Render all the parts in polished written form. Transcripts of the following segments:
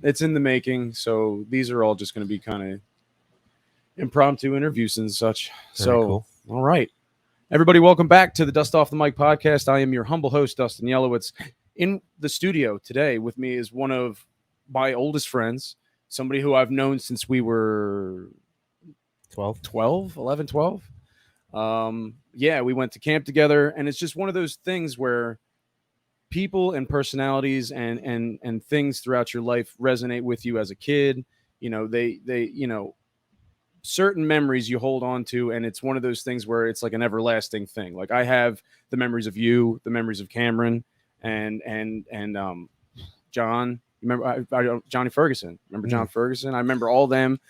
it's in the making. So these are all just going to be kind of impromptu interviews and such. Very So, cool. all right. Everybody, welcome back to the Dust Off the Mic podcast. I am your humble host, Dustin Yelowitz. In the studio today with me is one of my oldest friends, somebody who I've known since we were 11, 12. Yeah, we went to camp together, and it's just one of those things where people and personalities and things throughout your life resonate with you as a kid. They certain memories you hold on to, and it's one of those things where it's like an everlasting thing. Like I have the memories of you, the memories of Cameron, and John. Remember Johnny Ferguson? Remember John Ferguson? I remember all them.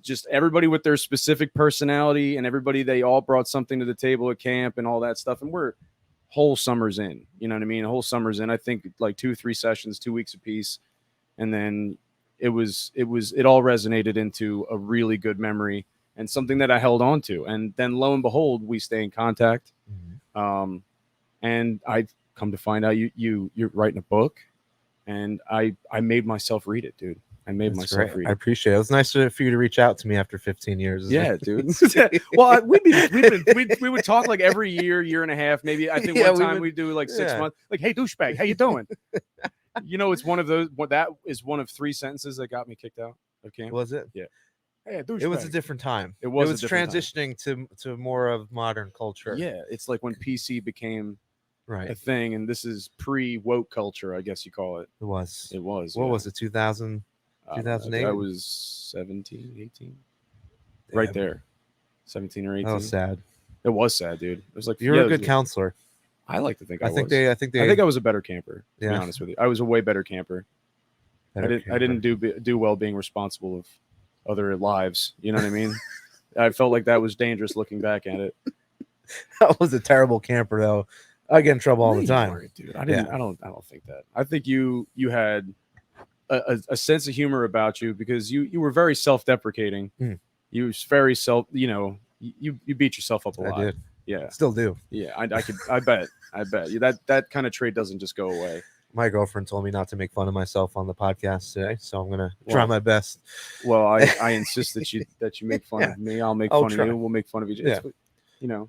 Just everybody with their specific personality, and everybody, they all brought something to the table at camp and all that stuff. And we're whole summers in, you know what I mean? A whole summers in. I think like 2-3 sessions, 2 weeks apiece, and then it all resonated into a really good memory and something that I held on to. And then lo and behold, we stay in contact. And I've come to find out you're writing a book, and I made myself read it, dude. I made myself read it. I appreciate it. It was nice for you to reach out to me after 15 years. Yeah, dude. Well, we would talk like every year and a half, maybe. I think one time we'd do like 6 months. Like, hey, douchebag, how you doing? It's one of those. That is one of 3 sentences that got me kicked out of camp. Was it? Yeah. Hey, douchebag. It was a different time. It was transitioning to more of modern culture. Yeah, it's like when PC became a thing, and this is pre-woke culture, I guess you call it. It was. What was it? 2000. 2008? I was 17, 18. Damn. Right there. 17 or 18. That was sad. It was sad, dude. It was like, you're a good counselor. I like to think I think I was a better camper, to be honest with you. I was a way better camper. I didn't do well being responsible of other lives. You know what I mean? I felt like that was dangerous looking back at it. I was a terrible camper, though. I get in trouble all the time. Dude. I don't think that. I think you had a sense of humor about you, because you were very self-deprecating. You was very you beat yourself up a lot. I did. Yeah, still do. Yeah, I bet that kind of trait doesn't just go away. My girlfriend told me not to make fun of myself on the podcast today, so I'm gonna try my best. Well, I insist that you make fun of me. I'll make fun of you. We'll make fun of each other. Yeah.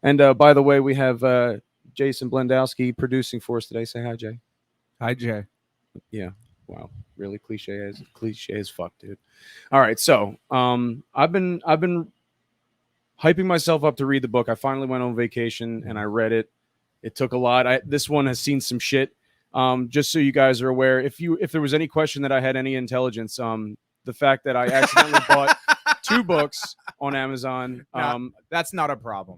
And by the way, we have Jason Blendowski producing for us today. Say hi, Jay. Hi, Jay. Yeah. Wow, really cliche as fuck, dude. All right, so I've been hyping myself up to read the book. I finally went on vacation and I read it. It took a lot. This one has seen some shit. Just so you guys are aware, if there was any question that I had any intelligence, the fact that I accidentally bought 2 books on Amazon, that's not a problem.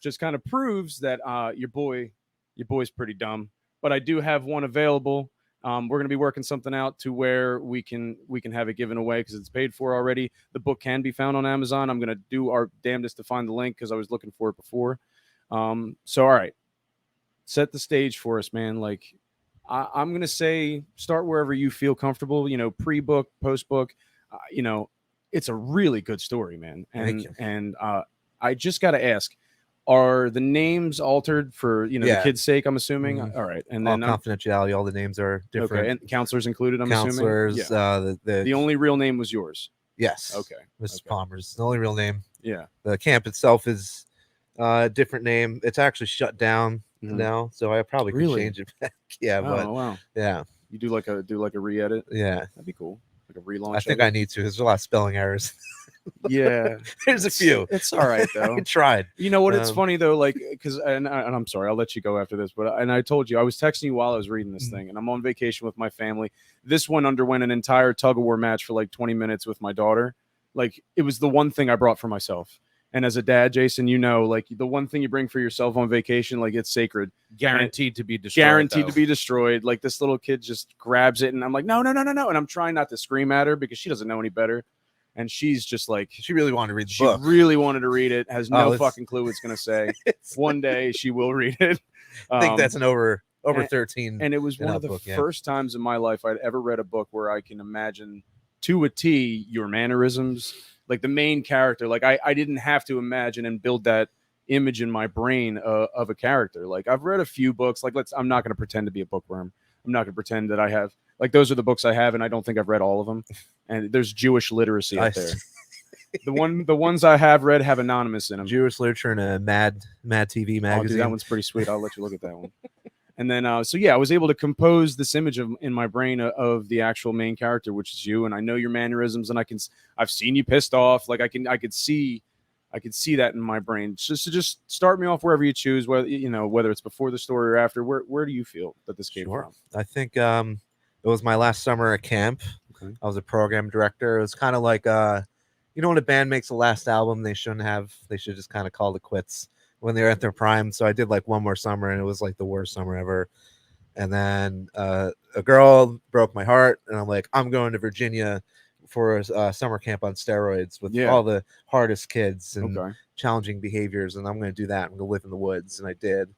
Just kind of proves that your boy's pretty dumb. But I do have one available. We're going to be working something out to where we can have it given away, because it's paid for already. The book can be found on Amazon. I'm going to do our damnedest to find the link, because I was looking for it before. So, all right, set the stage for us, man. Like, I'm going to say start wherever you feel comfortable, pre-book, post-book. It's a really good story, man. And I just got to ask, are the names altered for the kids' sake? I'm assuming. All right, and then confidentiality. All the names are different. Okay, and counselors included. I'm assuming. The only real name was yours. Yes. Okay. Mrs. Palmer's the only real name. Yeah. The camp itself is a different name. It's actually shut down now, so I probably could change it back. Yeah. Wow. Yeah. You do like a re-edit. Yeah. That'd be cool. Like a relaunch. I think I need to. There's a lot of spelling errors. Yeah, there's a few. It's all right though. I tried. You know what? It's funny though, like, because and I'm sorry, I'll let you go after this, but I told you I was texting you while I was reading this thing, and I'm on vacation with my family. This one underwent an entire tug of war match for like 20 minutes with my daughter. Like, it was the one thing I brought for myself. And as a dad, Jason, like the one thing you bring for yourself on vacation, like, it's sacred, guaranteed to be destroyed. Guaranteed to be destroyed. Like, this little kid just grabs it, and I'm like, no, and I'm trying not to scream at her because she doesn't know any better. And she's just like, she really wanted to read the book. She really wanted to read it. Has no fucking clue what it's going to say. One day she will read it. I think that's an over 13. And it was one of the first times in my life I'd ever read a book where I can imagine to a T your mannerisms, like the main character. Like, I didn't have to imagine and build that image in my brain of a character. Like, I've read a few books. Like, I'm not going to pretend to be a bookworm. I'm not going to pretend that I have Like those are the books I have, and I don't think I've read all of them. And there's Jewish literacy out there. The ones I have read have anonymous in them. Jewish literature in a Mad TV magazine. Oh, dude, that one's pretty sweet. I'll let you look at that one. And then, I was able to compose this image in my brain of the actual main character, which is you. And I know your mannerisms, and I've seen you pissed off. Like I could see that in my brain. Just start me off wherever you choose, whether it's before the story or after. Where do you feel that this came from? I think it was my last summer at camp. Okay. I was a program director. It was kind of like when a band makes the last album, they should just kind of call it quits when they're at their prime. So I did like one more summer, and it was like the worst summer ever. And then a girl broke my heart, and I'm like, I'm going to Virginia for a summer camp on steroids with all the hardest kids and challenging behaviors, and I'm going to do that. I'm going to live in the woods, and I did.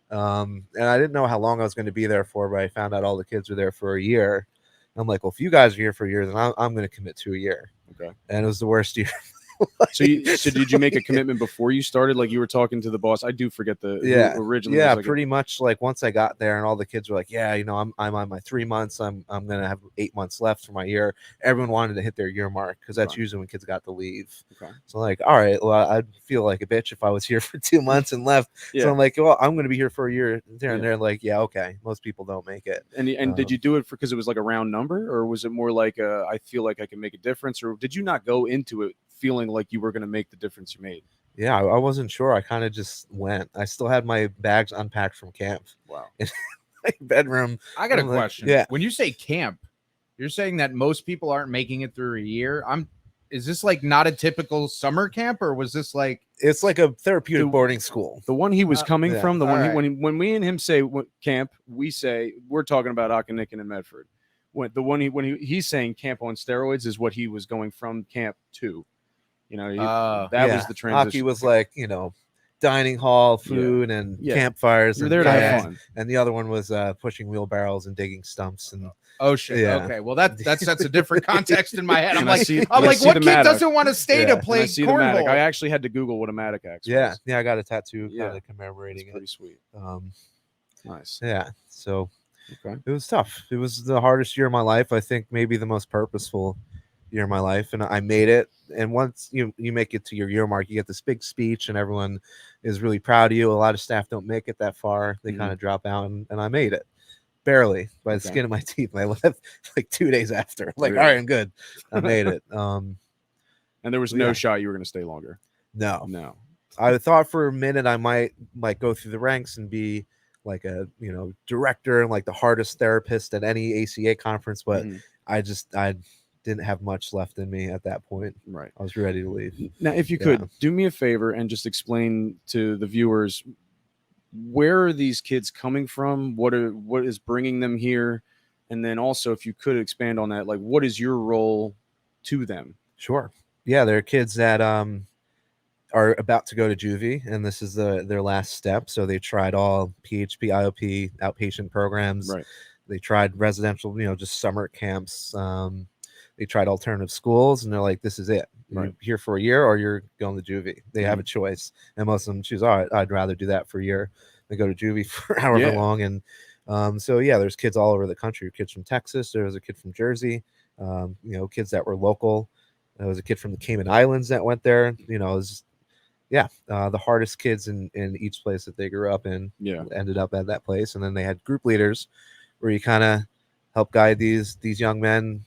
And I didn't know how long I was going to be there for, but I found out all the kids were there for a year. I'm like, well, if you guys are here for a year, then I'm going to commit to a year. Okay. And it was the worst year. So did you make a commitment before you started? Like you were talking to the boss? I do forget who originally. Yeah, was like pretty much. Like once I got there, and all the kids were like, "Yeah, I'm on my 3 months. I'm gonna have 8 months left for my year." Everyone wanted to hit their year mark because that's usually when kids got to leave. Okay. So like, all right, well, I'd feel like a bitch if I was here for 2 months and left. So I'm like, well, I'm gonna be here for a year. And they're like, yeah, okay. Most people don't make it. And did you do it because it was like a round number, or was it more like I feel like I can make a difference, or did you not go into it feeling like you were going to make the difference you made? Yeah, I wasn't sure. I kind of just went. I still had my bags unpacked from camp. Wow. In my bedroom. I got a question. Yeah. When you say camp, you're saying that most people aren't making it through a year. Is this like not a typical summer camp, or was this like? It's like a therapeutic boarding school. The one he was coming from, the one right. when we and him say camp, we say we're talking about Occonecan and Medford. When he's saying camp on steroids is what he was going from camp to. That was the transition. Hockey was like, dining hall, food, and campfires. You're there to have fun. And the other one was pushing wheelbarrows and digging stumps. And oh shit! Yeah. Okay, well that's a different context in my head. I'm like, what kid doesn't want to stay to play cornhole? I actually had to Google what a Mattock axe was. Yeah, I got a tattoo kind of commemorating it. Pretty sweet. Nice. Yeah, so it was tough. It was the hardest year of my life. I think maybe the most purposeful year of my life, and I made it. And once you make it to your year mark, you get this big speech, and everyone is really proud of you. A lot of staff don't make it that far; they kind of drop out, and I made it barely by the skin of my teeth. I left like 2 days after. Like, all right, I'm good. I made it. And there was no shot you were going to stay longer. No. I thought for a minute I might go through the ranks and be like a director and like the hardest therapist at any ACA conference, but I didn't have much left in me at that point. Right. I was ready to leave. Now, if you could do me a favor and just explain to the viewers, where are these kids coming from? What is bringing them here? And then also, if you could expand on that, like what is your role to them? Sure. Yeah. There are kids that are about to go to juvie, and this is their last step. So they tried all PHP, IOP, outpatient programs. Right. They tried residential, just summer camps. They tried alternative schools, and they're like, this is it. You're here for a year or you're going to juvie. They have a choice. And most of them choose, all right, I'd rather do that for a year than go to juvie for however long. And there's kids all over the country. Kids from Texas. There was a kid from Jersey, kids that were local. There was a kid from the Cayman Islands that went there. It was, the hardest kids in each place that they grew up in ended up at that place. And then they had group leaders where you kind of help guide these young men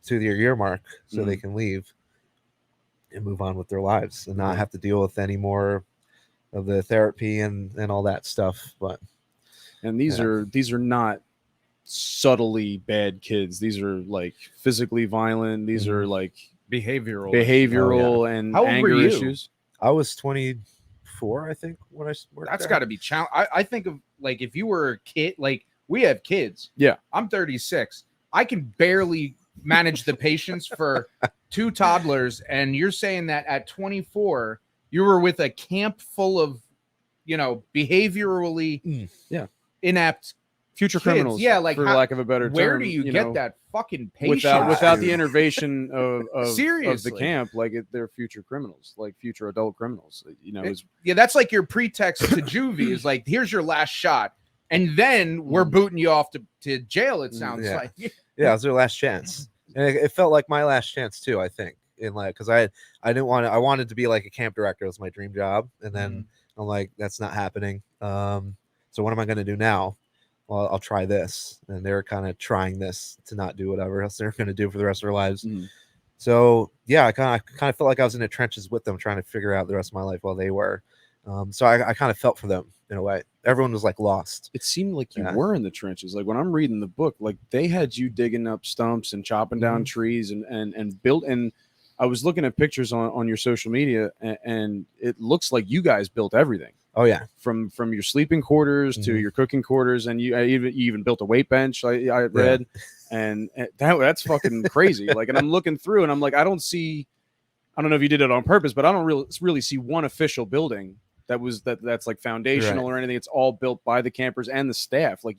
to their year mark so they can leave and move on with their lives and not have to deal with any more of the therapy and all that stuff. And these are not subtly bad kids. These are like physically violent. These are like behavioral and How old anger were you? issues. I was 24, I think, when I worked That's there. got to be challenge. I think of like if you were a kid, like we have kids. Yeah. I'm 36. I can barely manage the patience for 2 toddlers, and you're saying that at 24 you were with a camp full of behaviorally inept Future kids. criminals, like for lack of a better term. Where do you get that fucking patience without the intervention of Seriously. the camp? Like they're future criminals, like future adult criminals. That's like your pretext to juvie is like, here's your last shot, and then we're booting you off to jail. It sounds like. Yeah, it was their last chance, and it felt like my last chance too. I think in like because I didn't want to. I wanted to be like a camp director. It was my dream job, and then I'm like, that's not happening. So what am I going to do now? Well, I'll try this, and they're kind of trying this to not do whatever else they're going to do for the rest of their lives. So yeah, I kind of felt like I was in the trenches with them, trying to figure out the rest of my life while they were. So I kind of felt for them in a way. Everyone was like lost. It seemed like you were in the trenches. Like when I'm reading the book, like they had you digging up stumps and chopping down trees and built. And I was looking at pictures on your social media, and it looks like you guys built everything. Oh yeah, from your sleeping quarters to your cooking quarters, and you even built a weight bench. I read, and that's fucking crazy. Like, and I'm looking through, and I'm like, I don't know if you did it on purpose, but I don't really see one official building that's like foundational or anything. It's all built by the campers and the staff. Like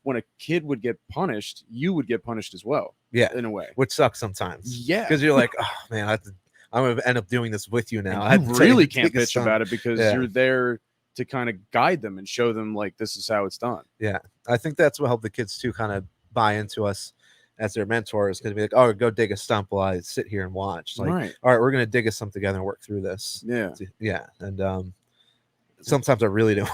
when a kid would get punished, you would get punished as well. Yeah, in a way, which sucks sometimes. Yeah, because you're like, oh man, I'm gonna end up doing this with you now. I really can't bitch about it because you're there to kind of guide them and show them like this is how it's done. Yeah, I think that's what helped the kids too kind of buy into us as their mentors, because be like, oh, go dig a stump while I sit here and watch. Like, all right, we're gonna dig a stump together and work through this. Yeah, and sometimes I really don't.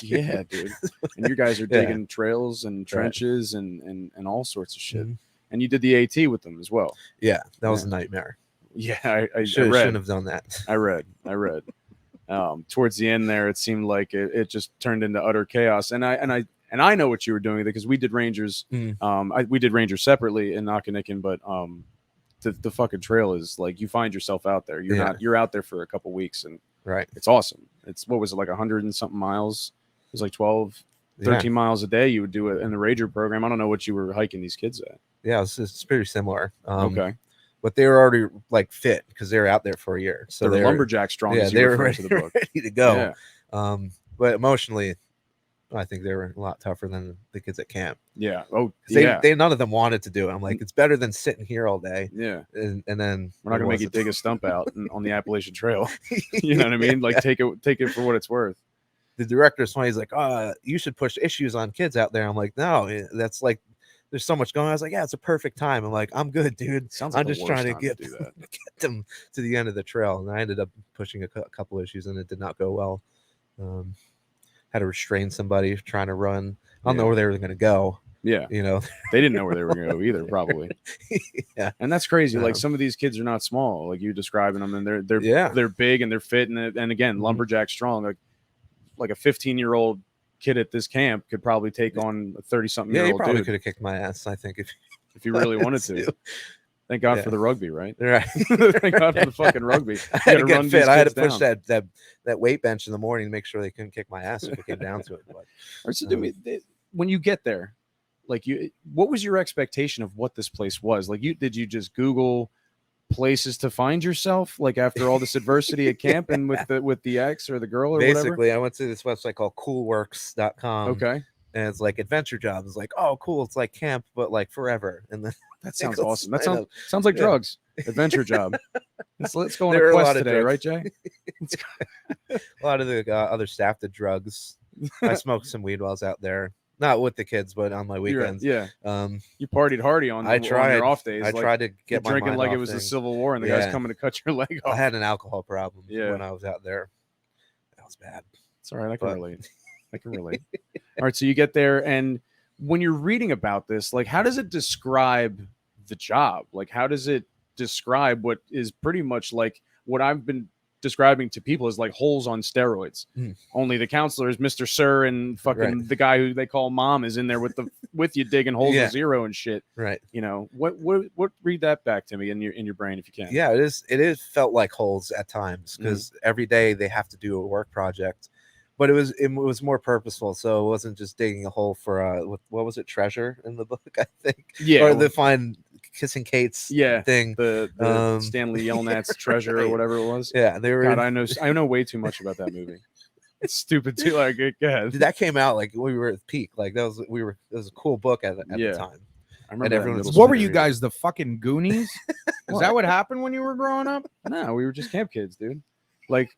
Yeah, dude. And you guys are digging trails and trenches and all sorts of shit. And you did the AT with them as well. Yeah, that was a nightmare. Yeah, I shouldn't have done that. I read. Towards the end there, it seemed like it just turned into utter chaos. And I know what you were doing because we did Rangers. We did Rangers separately in Knockanikin, but the fucking trail is like you find yourself out there. You're out there for a couple weeks, and it's awesome. It's what was it, like 100 and something miles? It was like 12, 13 miles a day. You would do it in the Ranger program. I don't know what you were hiking these kids at. Yeah, it's pretty similar. Okay. But they were already like fit because they were out there for a year. So they're lumberjack strong. Yeah, as they you were refer ready to the book. ready to go. Yeah. But emotionally, I think they were a lot tougher than the kids at camp. Yeah. Oh, they none of them wanted to do it. I'm like, it's better than sitting here all day. Yeah. And then we're not gonna make you dig a stump out on the Appalachian Trail. You know what I mean? Like take it for what it's worth. The director's funny. He's like, you should push issues on kids out there. I'm like, no, that's like, there's so much going on. I was like, yeah, it's a perfect time. I'm like, I'm good, dude. Sounds like I'm just trying to get that. Get them to the end of the trail. And I ended up pushing a couple issues, and it did not go well. Had to restrain somebody trying to run. I don't know where they were going to go. Yeah. You know, they didn't know where they were going to go either, probably. Yeah. And that's crazy. Like some of these kids are not small, like you describing them, and they're big and they're fit. And again, lumberjack strong, like a 15-year-old kid at this camp could probably take on a 30-something year old. Yeah, he probably dude. could have kicked my ass, I think, if you really wanted to. Thank God for the rugby, right? Right. Thank God for the fucking rugby. I had to get fit. I had to push down. that weight bench in the morning to make sure they couldn't kick my ass if it came down to it. But so when you get there, like what was your expectation of what this place was? Like did you just Google places to find yourself, like after all this adversity at camp and with the ex or the girl or basically whatever? I went to this website called coolworks.com. Okay. And it's like adventure jobs. It's like, oh cool, it's like camp but like forever. And then that sounds awesome. That sounds like drugs. Adventure job. Let's go on there a quest today, drugs. right, Jay? A lot of the other staff did drugs. I smoked some weed while I was out there. Not with the kids, but on my weekends. Yeah. You partied hardy on your off days. I tried to get my drinking mind like off it was the things. Civil War and the guy's coming to cut your leg off. I had an alcohol problem when I was out there. That was bad. It's all right. I can relate. All right. So you get there, and when you're reading about this, like, how does it describe the job? Like, how does it describe what is pretty much like what I've been describing to people is like holes on steroids. Only the counselor is Mr. Sir, and fucking the guy who they call mom is in there with you digging holes with zero and shit. Right. You know, what read that back to me in your brain if you can. Yeah, it is felt like holes at times because every day they have to do a work project, but it was more purposeful. So it wasn't just digging a hole for what was it, treasure in the book, I think. Yeah. Or the find Kissing Kate's thing. The Stanley Yelnat's treasure or whatever it was. Yeah, they were. God, I know way too much about that movie. It's stupid too. Like, go ahead. That came out like we were at peak. Like it was a cool book at the time. I remember. What were you guys, the fucking Goonies? Is that what happened when you were growing up? No, we were just camp kids, dude. Like,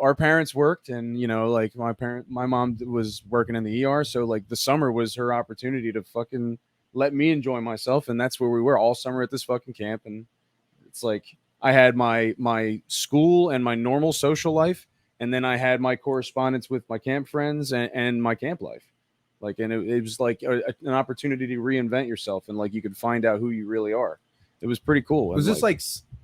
our parents worked, and like my mom was working in the ER, so like the summer was her opportunity to fucking let me enjoy myself. And that's where we were all summer at this fucking camp. And it's like I had my school and my normal social life, and then I had my correspondence with my camp friends and my camp life. Like, and it was like an opportunity to reinvent yourself, and like you could find out who you really are. It was pretty cool. Was And, this like?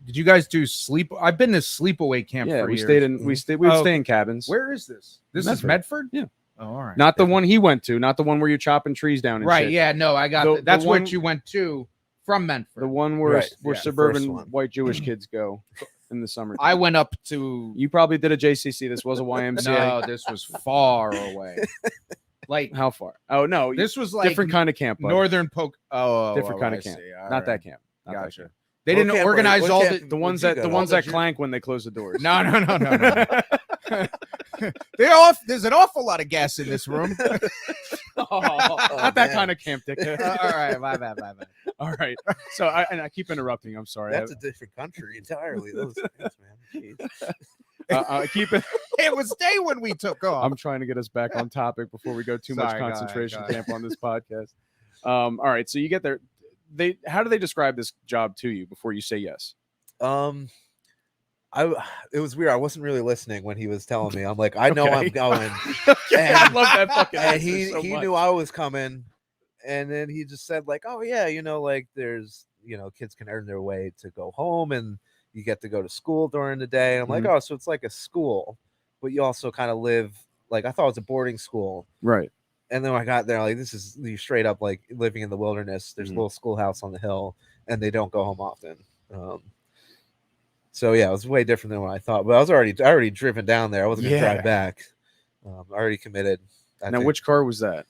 Did you guys do sleep? I've been to sleepaway camp. Yeah, for we years. stayed in we would Oh, stay in cabins. Where is this? This Medford. is Medford. Yeah. Oh, all right. Not the one he went to, not the one where you're chopping trees down and Right. shit. Yeah. No, I got The- that. That's the one- what you went to from Medford. The one where Right, where yeah, the suburban first one. white Jewish kids go in the summer. I went up to. You probably did a JCC. This was a YMCA. No, this was far away. Like How far? Oh no, this was like different kind of camp. Bud. Northern Poke. Oh, Different kind I of camp. see. All Not right. that camp. Not that Gotcha. camp. They What didn't camp- organize what all camp- the. The ones Where'd that you the go? ones All that the clank when they close the doors. No. There's an awful lot of gas in this room. Oh, not that man. kind of camp, Dick. All right, my bad. All right. So I keep interrupting. I'm sorry. That's a different country entirely. Those things, man. Jeez. I keep it. It was day when we took off. I'm trying to get us back on topic before we go too much Sorry, go ahead, concentration go ahead. camp on this podcast. All right. So you get there. How do they describe this job to you before you say yes? It was weird. I wasn't really listening when he was telling me. I'm like, I know Okay. I'm going. I love that fucking. And answer he so much. knew I was coming, and then he just said like, oh yeah, like there's kids can earn their way to go home, and you get to go to school during the day. I'm like, Mhm. oh, so it's like a school, but you also kind of live like I thought it was a boarding school. Right. And then when I got there, like this is you straight up like living in the wilderness. There's Mhm. a little schoolhouse on the hill, and they don't go home often. So yeah, it was way different than what I thought. But I already driven down there. I wasn't gonna Yeah. drive back. I already committed. I Now, think. which car was that?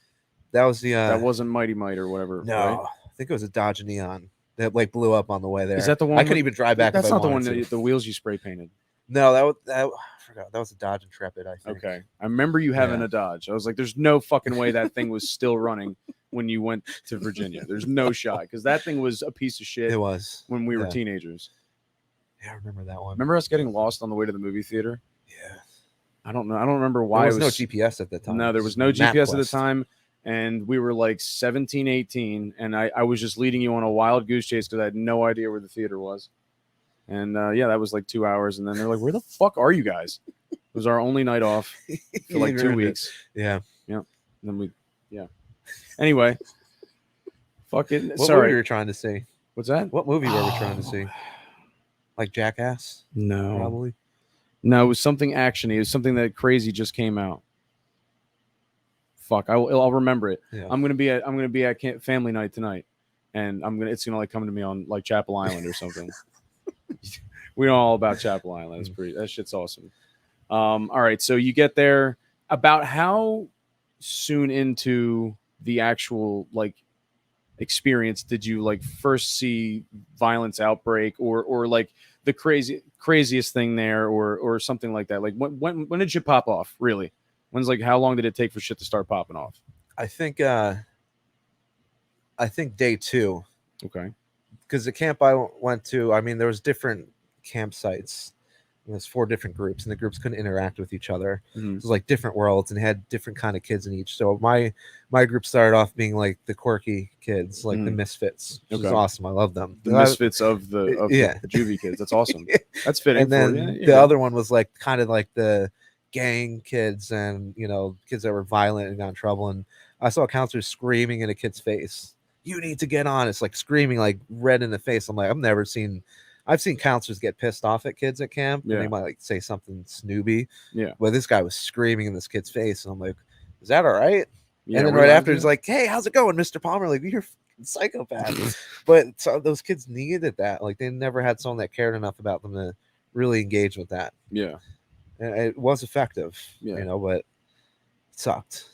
That was the That wasn't Mighty Might or whatever. no, right? I think it was a Dodge Neon that like blew up on the way there. Is that the one? I couldn't even drive back. That's if I not the one. wanted to. The wheels you spray painted. No, I forgot. That was a Dodge Intrepid. I think. Okay, I remember you having Yeah. a Dodge. I was like, "There's no fucking way that thing was still running when you went to Virginia. There's no shot because that thing was a piece of shit It was when we were yeah. teenagers. Yeah, I remember that one. Remember us getting lost on the way to the movie theater? Yeah. I don't know. I don't remember why There was it no was GPS at the time. No, there was no GPS at the time. And we were like 17, 18. And I was just leading you on a wild goose chase because I had no idea where the theater was. And yeah, that was like 2 hours. And then they're like, where the fuck are you guys? It was our only night off for like 2 weeks. Yeah. And then anyway. Fucking What sorry. movie were you trying to see? What's that? What movie were we trying to Oh. see? Like Jackass, No. probably. No, it was something actiony. It was something that crazy just came out. Fuck, I'll remember it. Yeah. I'm gonna be at family night tonight, and it's gonna like come to me on like Chapel Island or something. We know all about Chapel Island. It's pretty. That shit's awesome. All right, so you get there. About how soon into the actual like experience did you like first see violence outbreak or like the craziest thing there or something like that? Like when did shit pop off? Really? When's like how long did it take for shit to start popping off? I think day 2, Okay. because the camp I went to, I mean, there was different campsites. There's 4 different groups, and the groups couldn't interact with each other. Mhm. It was like different worlds, and had different kind of kids in each. So my group started off being like the quirky kids, like the Mhm. misfits, which is Okay. awesome. I love them. The misfits of the yeah. the juvie kids. That's awesome. That's fitting. And then for you. the other one was like kind of like the gang kids and kids that were violent and got in trouble. And I saw counselors screaming in a kid's face, "You need to get on!" It's like screaming, like red in the face. I'm like, I've seen counselors get pissed off at kids at camp, Yeah. and they might like say something snooby. Yeah. But this guy was screaming in this kid's face, and I'm like, "Is that all right?" Yeah, And then we're right allowed after, to- he's like, "Hey, how's it going, Mr. Palmer?" Like, you're a fucking psychopath. But so those kids needed that. Like, they never had someone that cared enough about them to really engage with that. yeah. And it was effective, Yeah. but it sucked.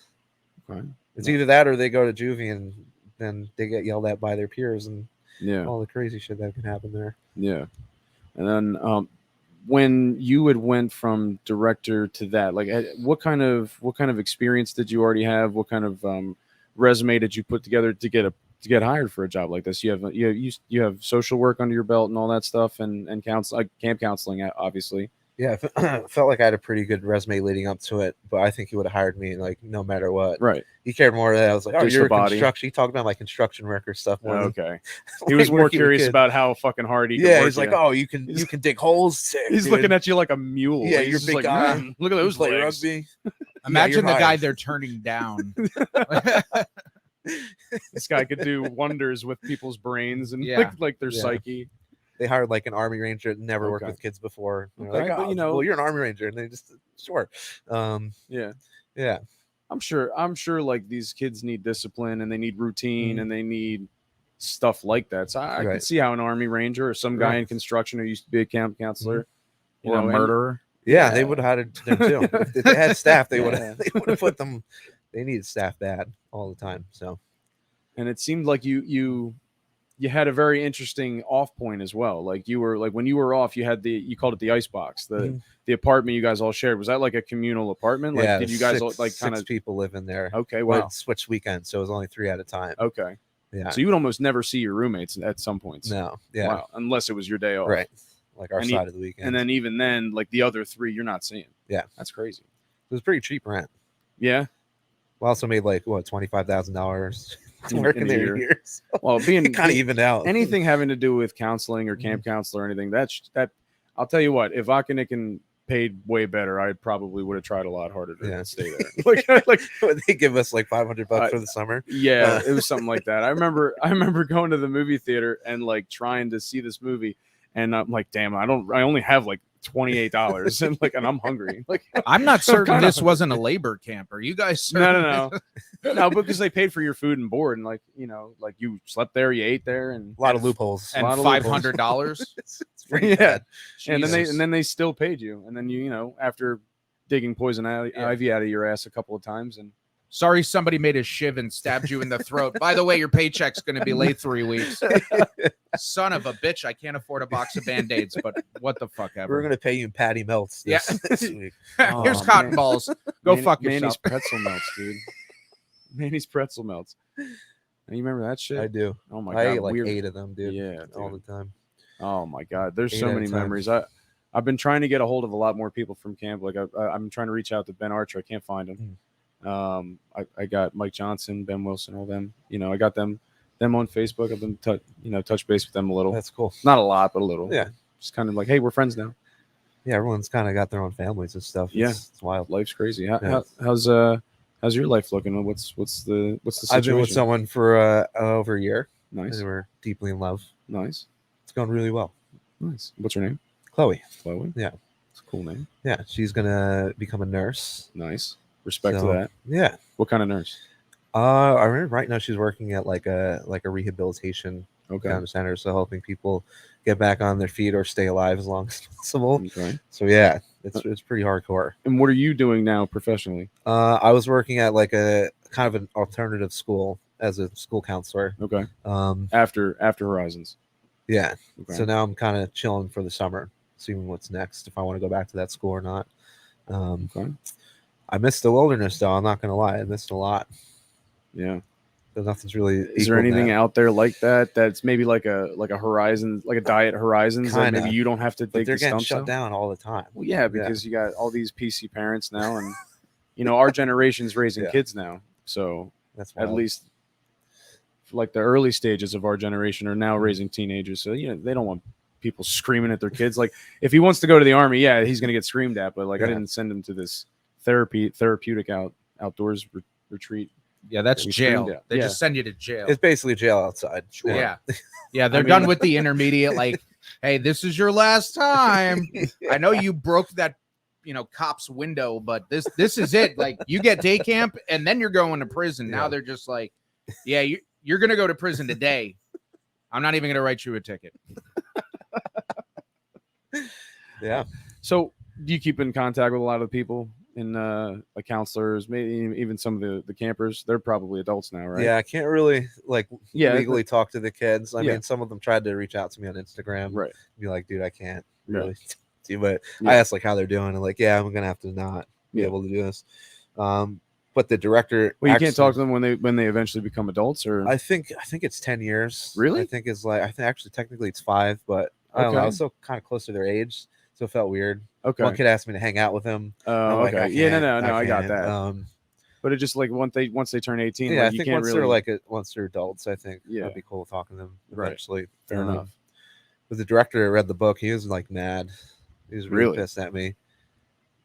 Okay. It's either that or they go to juvie and then they get yelled at by their peers and Yeah. all the crazy shit that can happen there. Yeah. And then when you had went from director to that, like what kind of experience did you already have? What kind of resume did you put together to get hired for a job like this? You have social work under your belt and all that stuff and camp counseling, obviously. Yeah, felt like I had a pretty good resume leading up to it, but I think he would have hired me like no matter what. Right. He cared more that I was like, oh, Just you're the a body. construction. He talked about my construction record stuff more than Okay. He was like more working with curious kids. about how fucking hard he could Yeah, work he's like, you. oh, you can dig holes. Sick, He's dude. looking at you like a mule. Yeah, He's you're a just big like, guy. Look at You those play legs. rugby. Imagine you're the guy hired. they're turning down. This guy could do wonders with people's brains and Yeah. like their Yeah. psyche. They hired like an army ranger that never worked Okay. with kids before. And they're Okay, like, but, oh, you know- well, you're an army ranger, and they just sure. Yeah. Yeah, I'm sure like these kids need discipline and they need routine Mhm. and they need stuff like that. So I Right. could see how an army ranger or some guy Right. in construction who used to be a camp counselor you Or a know, and- murderer. yeah, Yeah. they would have had them too. If they had staff, they would Yeah. have. They would have put them. They needed staff bad all the time. So and it seemed like you had a very interesting off point as well. Like you were like when you were off, you called it the ice box, Mhm. the apartment you guys all shared. Was that like a communal apartment? Like yeah, did you guys all, like six kind of people live in there? okay? Well, Wow. it switched weekends, so it was only 3 at a time. Okay. Yeah. So you would almost never see your roommates at some points. No. Yeah. Wow. Unless it was your day off. Right. Like our And side of the weekend. And then even then, like the other 3, you're not seeing. Yeah. That's crazy. it was pretty cheap rent. Yeah. We also made like what $25,000 In- working in a there year. years. Well, being It kind of evened out. anything having to do with counseling or camp counselor or anything, that I'll tell you what, if Akanikin paid way better, I probably would have tried a lot harder to Yeah. stay there. like They give us like $500 for the summer. yeah, it was something like that. I remember going to the movie theater and like trying to see this movie, and I'm like, damn, I only have like $28 and I'm hungry. Like I'm not certain kinda- this wasn't a labor camp. Are you guys no, certain? no, because they paid for your food and board, and like like you slept there, you ate there, and A lot of loopholes. And lot of $500. It's pretty Yeah. bad. Jesus. and then they still paid you, and then you after digging poison ivy out of your ass a couple of times, and Sorry, somebody made a shiv and stabbed you in the throat. By the way, your paycheck's going to be late 3 weeks. Son of a bitch, I can't afford a box of Band-Aids, but what the fuck We're ever. gonna pay you in patty melts Yeah. this week. Here's Oh, cotton man. balls. Go fuck Manny's yourself. pretzel melts, dude. Manny's pretzel melts. And you remember that shit? I do. Oh my I god, ate like weird. 8 of them, dude. Yeah, all dude. the time. Oh my god, there's 8 so at a many time. memories. I've been trying to get a hold of a lot more people from camp. Like I'm trying to reach out to Ben Archer. I can't find him. I got Mike Johnson, Ben Wilson, all them. I got them on Facebook. I've been touch base with them a little. That's cool. Not a lot, but a little. Yeah. Just kind of like, hey, we're friends now. Yeah, everyone's kind of got their own families and stuff. Yeah. It's wild. Life's crazy. Yeah. How's your life looking? What's the situation? I've been with someone for over a year. Nice, And we're deeply in love. nice, It's going really well. nice. What's her name? Chloe. Chloe. Yeah. It's a cool name. Yeah, she's gonna become a nurse. Nice. Respect to So, that. Yeah. What kind of nurse? I remember right now she's working at like a rehabilitation Okay. kind of center, so helping people get back on their feet or stay alive as long as possible. Okay. So yeah, it's pretty hardcore. And what are you doing now professionally? I was working at like a kind of an alternative school as a school counselor. Okay. Um, After Horizons. yeah. Okay. So now I'm kind of chilling for the summer, seeing what's next, if I want to go back to that school or not. Okay. I missed the wilderness though. I'm not gonna lie, I missed a lot. Yeah. But nothing's really. Is there anything out there like that that's maybe like a Horizon, like a Diet Horizons that Kinda. maybe you don't have to But dig they're the getting stumps shut out? down all the time. Well, yeah, because you got all these PC parents now, and our generation's raising Yeah. kids now. So That's at wild. least like the early stages of our generation are Mm-hmm. now raising teenagers. So they don't want people screaming at their kids. Like if he wants to go to the army, yeah, he's gonna get screamed at. But like I Yeah. didn't send him to this therapeutic outdoors retreat. Yeah, that's We jail. screamed at. They Yeah. just send you to jail. It's basically jail outside. Yeah. Yeah, they're I mean- done with the intermediate. Like, hey, this is your last time. I know you broke that, cop's window, but this is it. Like, you get day camp, and then you're going to prison. Now Yeah. they're just like, yeah, you're gonna go to prison today. I'm not even gonna write you a ticket. Yeah. So do you keep in contact with a lot of the people in like counselors, maybe even some of the campers? They're probably adults now, right? Yeah, I can't really Yeah, legally talk to the kids. I Yeah. mean, some of them tried to reach out to me on Instagram. Right. Be like, dude, I can't Yeah. really do, but Yeah. I asked like how they're doing, and like, yeah, I'm gonna have to not be Yeah. able to do this. But the director, Well, you can't talk to actually- them when they eventually become adults, or I think it's 10 years. Really? I think it's like actually technically it's 5, but I don't know. I Okay. was so kind of close to their age, so it felt weird. Okay. One kid asked me to hang out with him. I'm Oh, like, okay. I Yeah, can't, no, I got can't. that. But it just like once they turn 18, Yeah, like, I you think can't once really. they're like once they're adults, I think Yeah. I'd be cool with talking to them Right. eventually. Fair enough. But the director read the book. He was like mad. He was really pissed at me.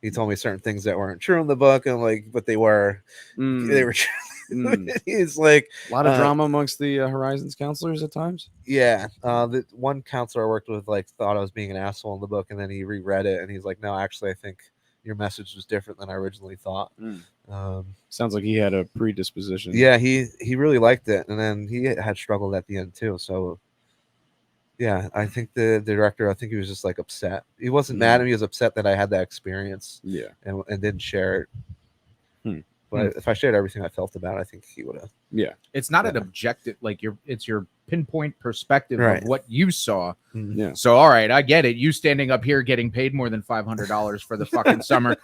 He told me certain things that weren't true in the book, and like, but they were. They were true. He's like a lot of drama amongst the Horizons counselors at times. Yeah, the one counselor I worked with like thought I was being an asshole in the book, and then he reread it, and he's like, "No, actually, I think your message was different than I originally thought." Sounds like he had a predisposition. Yeah, he really liked it, and then he had struggled at the end too. So, yeah, I think the director, I think he was just like upset. He wasn't mad at me; he was upset that I had that experience. Yeah, and didn't share it. But if I shared everything I felt about it, I think he would have. Yeah, it's not an objective, like it's your pinpoint perspective of what you saw. Yeah. So all right, I get it. You standing up here getting paid more than $500 for the fucking summer.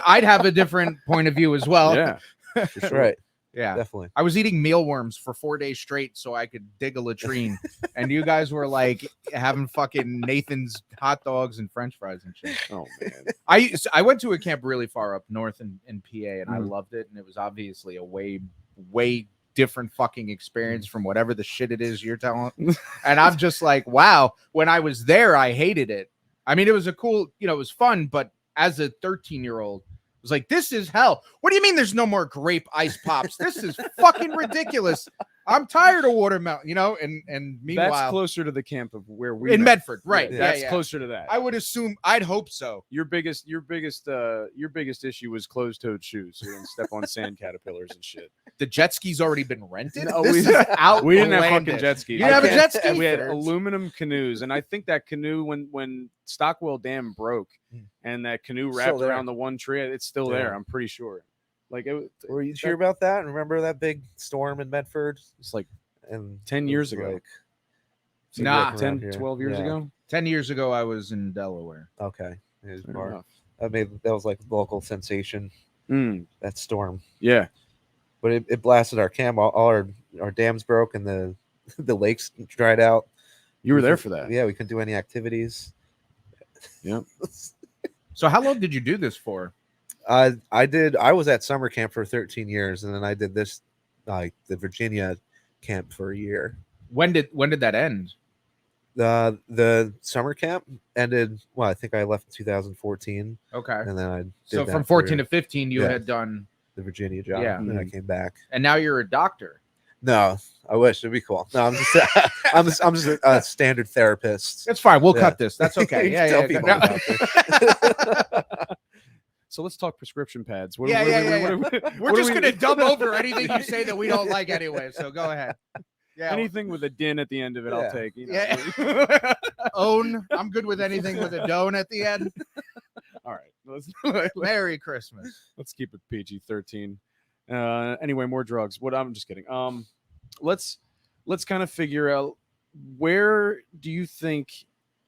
I'd have a different point of view as well. Yeah, for sure. Right. Yeah, definitely. I was eating mealworms for 4 days straight so I could dig a latrine, and you guys were like having fucking Nathan's hot dogs and French fries and shit. Oh man, I went to a camp really far up north in PA, and I loved it, and it was obviously a way different fucking experience from whatever the shit it is you're telling. And I'm just like, wow. When I was there, I hated it. I mean, it was a cool, it was fun, but as a 13-year-old. Was like, this is hell. What do you mean there's no more grape ice pops? This is fucking ridiculous. I'm tired of watermelon, and meanwhile that's closer to the camp of where we in Medford, right? Yeah, that's closer to that. I would assume. I'd hope so. Your biggest issue was closed-toed shoes. So you didn't step on sand caterpillars and shit. The jet ski's already been rented. No, we didn't have fucking jet skis. You didn't have a jet ski. We had aluminum canoes, and I think that canoe when Stockwell Dam broke and that canoe wrapped around the one tree, it's still there. I'm pretty sure. Like, were you sure about that? Remember that big storm in Medford? It's like and 10 years ago. Nah, 10, 12 years ago. 10 years ago, I was in Delaware. Okay, that was like a local sensation. That storm. Yeah, but it blasted our camp. All our dams broke and the lakes dried out. You were there for that. Yeah, we couldn't do any activities. Yep. So how long did you do this for? I was at summer camp for 13 years, and then I did this the Virginia camp for a year. When did that end? The summer camp ended. Well, I think I left in 2014. Okay. And then I did from 14 to 15 you had done the Virginia job. Yeah. And then I came back. And now you're a doctor. No, I wish it'd be cool. No, I'm just a standard therapist. It's fine. We'll cut this. That's okay. Yeah. So let's talk prescription pads. We're just going to dumb over anything you say that we don't like anyway. So go ahead. Yeah. Anything with a din at the end of it, I'll take. Yeah. Own. I'm good with anything with a don at the end. All right. Merry Christmas. Let's keep it PG-13. Anyway, more drugs. I'm just kidding. Let's kind of figure out, where do you think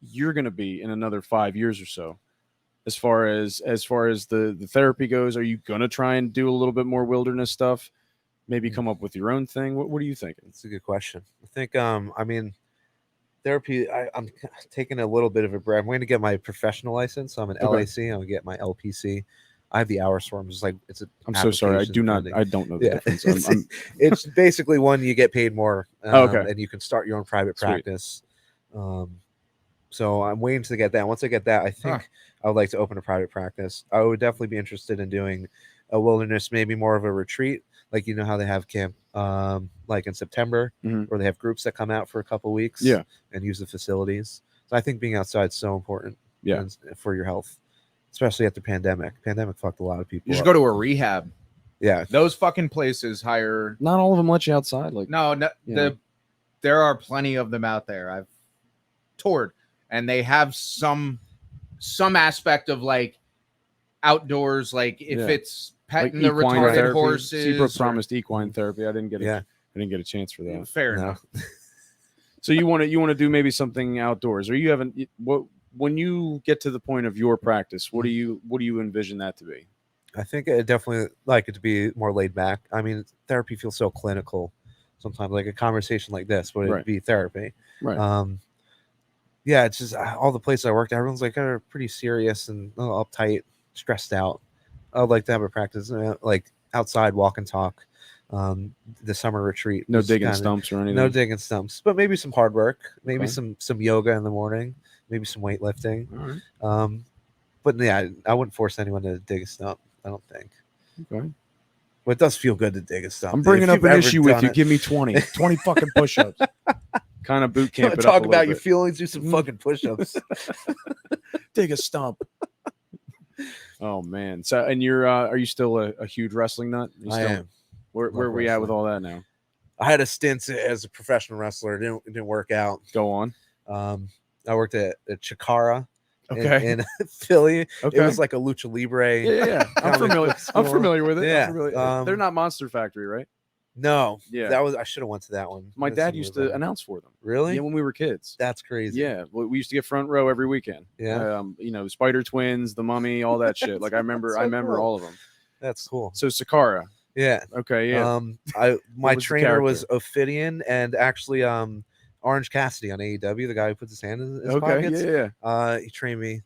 you're going to be in another 5 years or so? As far as the therapy goes, are you gonna try and do a little bit more wilderness stuff? Maybe come up with your own thing. What are you thinking? It's a good question. I think I mean, therapy. I'm taking a little bit of a break. I'm going to get my professional license. I'm an LAC. I'm gonna get my LPC. I have the hours for them. It's like I'm so sorry. I don't know the difference. It's basically one you get paid more. Okay. And you can start your own private practice. So I'm waiting to get that. Once I get that, I think I would like to open a private practice. I would definitely be interested in doing a wilderness, maybe more of a retreat. Like, how they have camp like in September, where they have groups that come out for a couple weeks and use the facilities. So I think being outside is so important for your health, especially after pandemic. Pandemic fucked a lot of people. You should go to a rehab. Yeah. Those fucking places hire. Not all of them let you outside. Like, no, there are plenty of them out there. I've toured, and they have some aspect of like outdoors, like if it's petting the retarded therapy. horses. Seabrook promised equine therapy. I didn't get a chance for that. Fair enough. So you want to do maybe something outdoors, or you haven't? When you get to the point of your practice, what do you envision that to be? I think I definitely like it to be more laid back. I mean, therapy feels so clinical sometimes. Like a conversation like this would be therapy. Right. yeah, it's just all the places I worked at, everyone's like pretty serious and uptight, stressed out. I'd like to have a practice like outside, walk and talk. The summer retreat, No was digging kinda- stumps or anything. no digging stumps, but maybe some hard work, maybe Okay. some yoga in the morning, maybe some weightlifting. All right. But yeah, I wouldn't force anyone to dig a stump. I don't think. Okay. But it does feel good to dig a stump. I'm dude. bringing If up you've an ever issue with done you. it. Give me 20 fucking push-ups. Kind of boot You wanna camp it up talk a about little your bit. feelings, do some fucking push-ups. Dig a stump. Oh man. So, and you're are you still a huge wrestling nut? You I still, am. Where Love are we at with wrestling. all that now? I had a stint as a professional wrestler. It didn't work out. Go on. I worked at Chikara Okay. in Philly. Okay. It was like a lucha libre. Yeah. I'm comic familiar. book I'm school. familiar with it. Yeah, I'm familiar. um, They're not Monster Factory, right? No, Yeah. I should have went to that one. My That's dad a used little to better. announce for them. Really? Yeah, when we were kids. That's crazy. Yeah, we used to get front row every weekend. Yeah. You know, Spider Twins, The Mummy, all that shit. Like I remember so cool. all of them. That's cool. So Sakara. Yeah. Okay, yeah. My was the trainer was character? Ophidian and actually Orange Cassidy on AEW, the guy who puts his hand in his Okay, pockets. yeah. He trained me.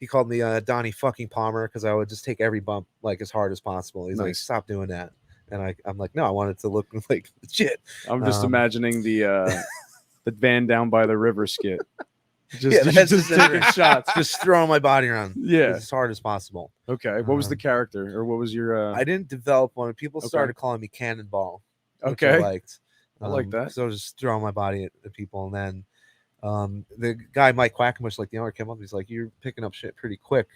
He called me Donny fucking Palmer because I would just take every bump like as hard as possible. He's like, Nice. stop doing that. And I'm like, no, I want it to look like shit. I'm just Um, imagining the van down by the river skit. Yeah, that's just just taking it. shots. Just throwing my body around Yeah. as hard as possible. Okay. What was the Um, character, or what was your? I didn't develop one. People Okay. started calling me Cannonball. Which I Okay. liked. I like that. So I was just throwing my body at people, and then the guy Mike Quackenbush, like the owner, came up. He's like, "You're picking up shit pretty quick.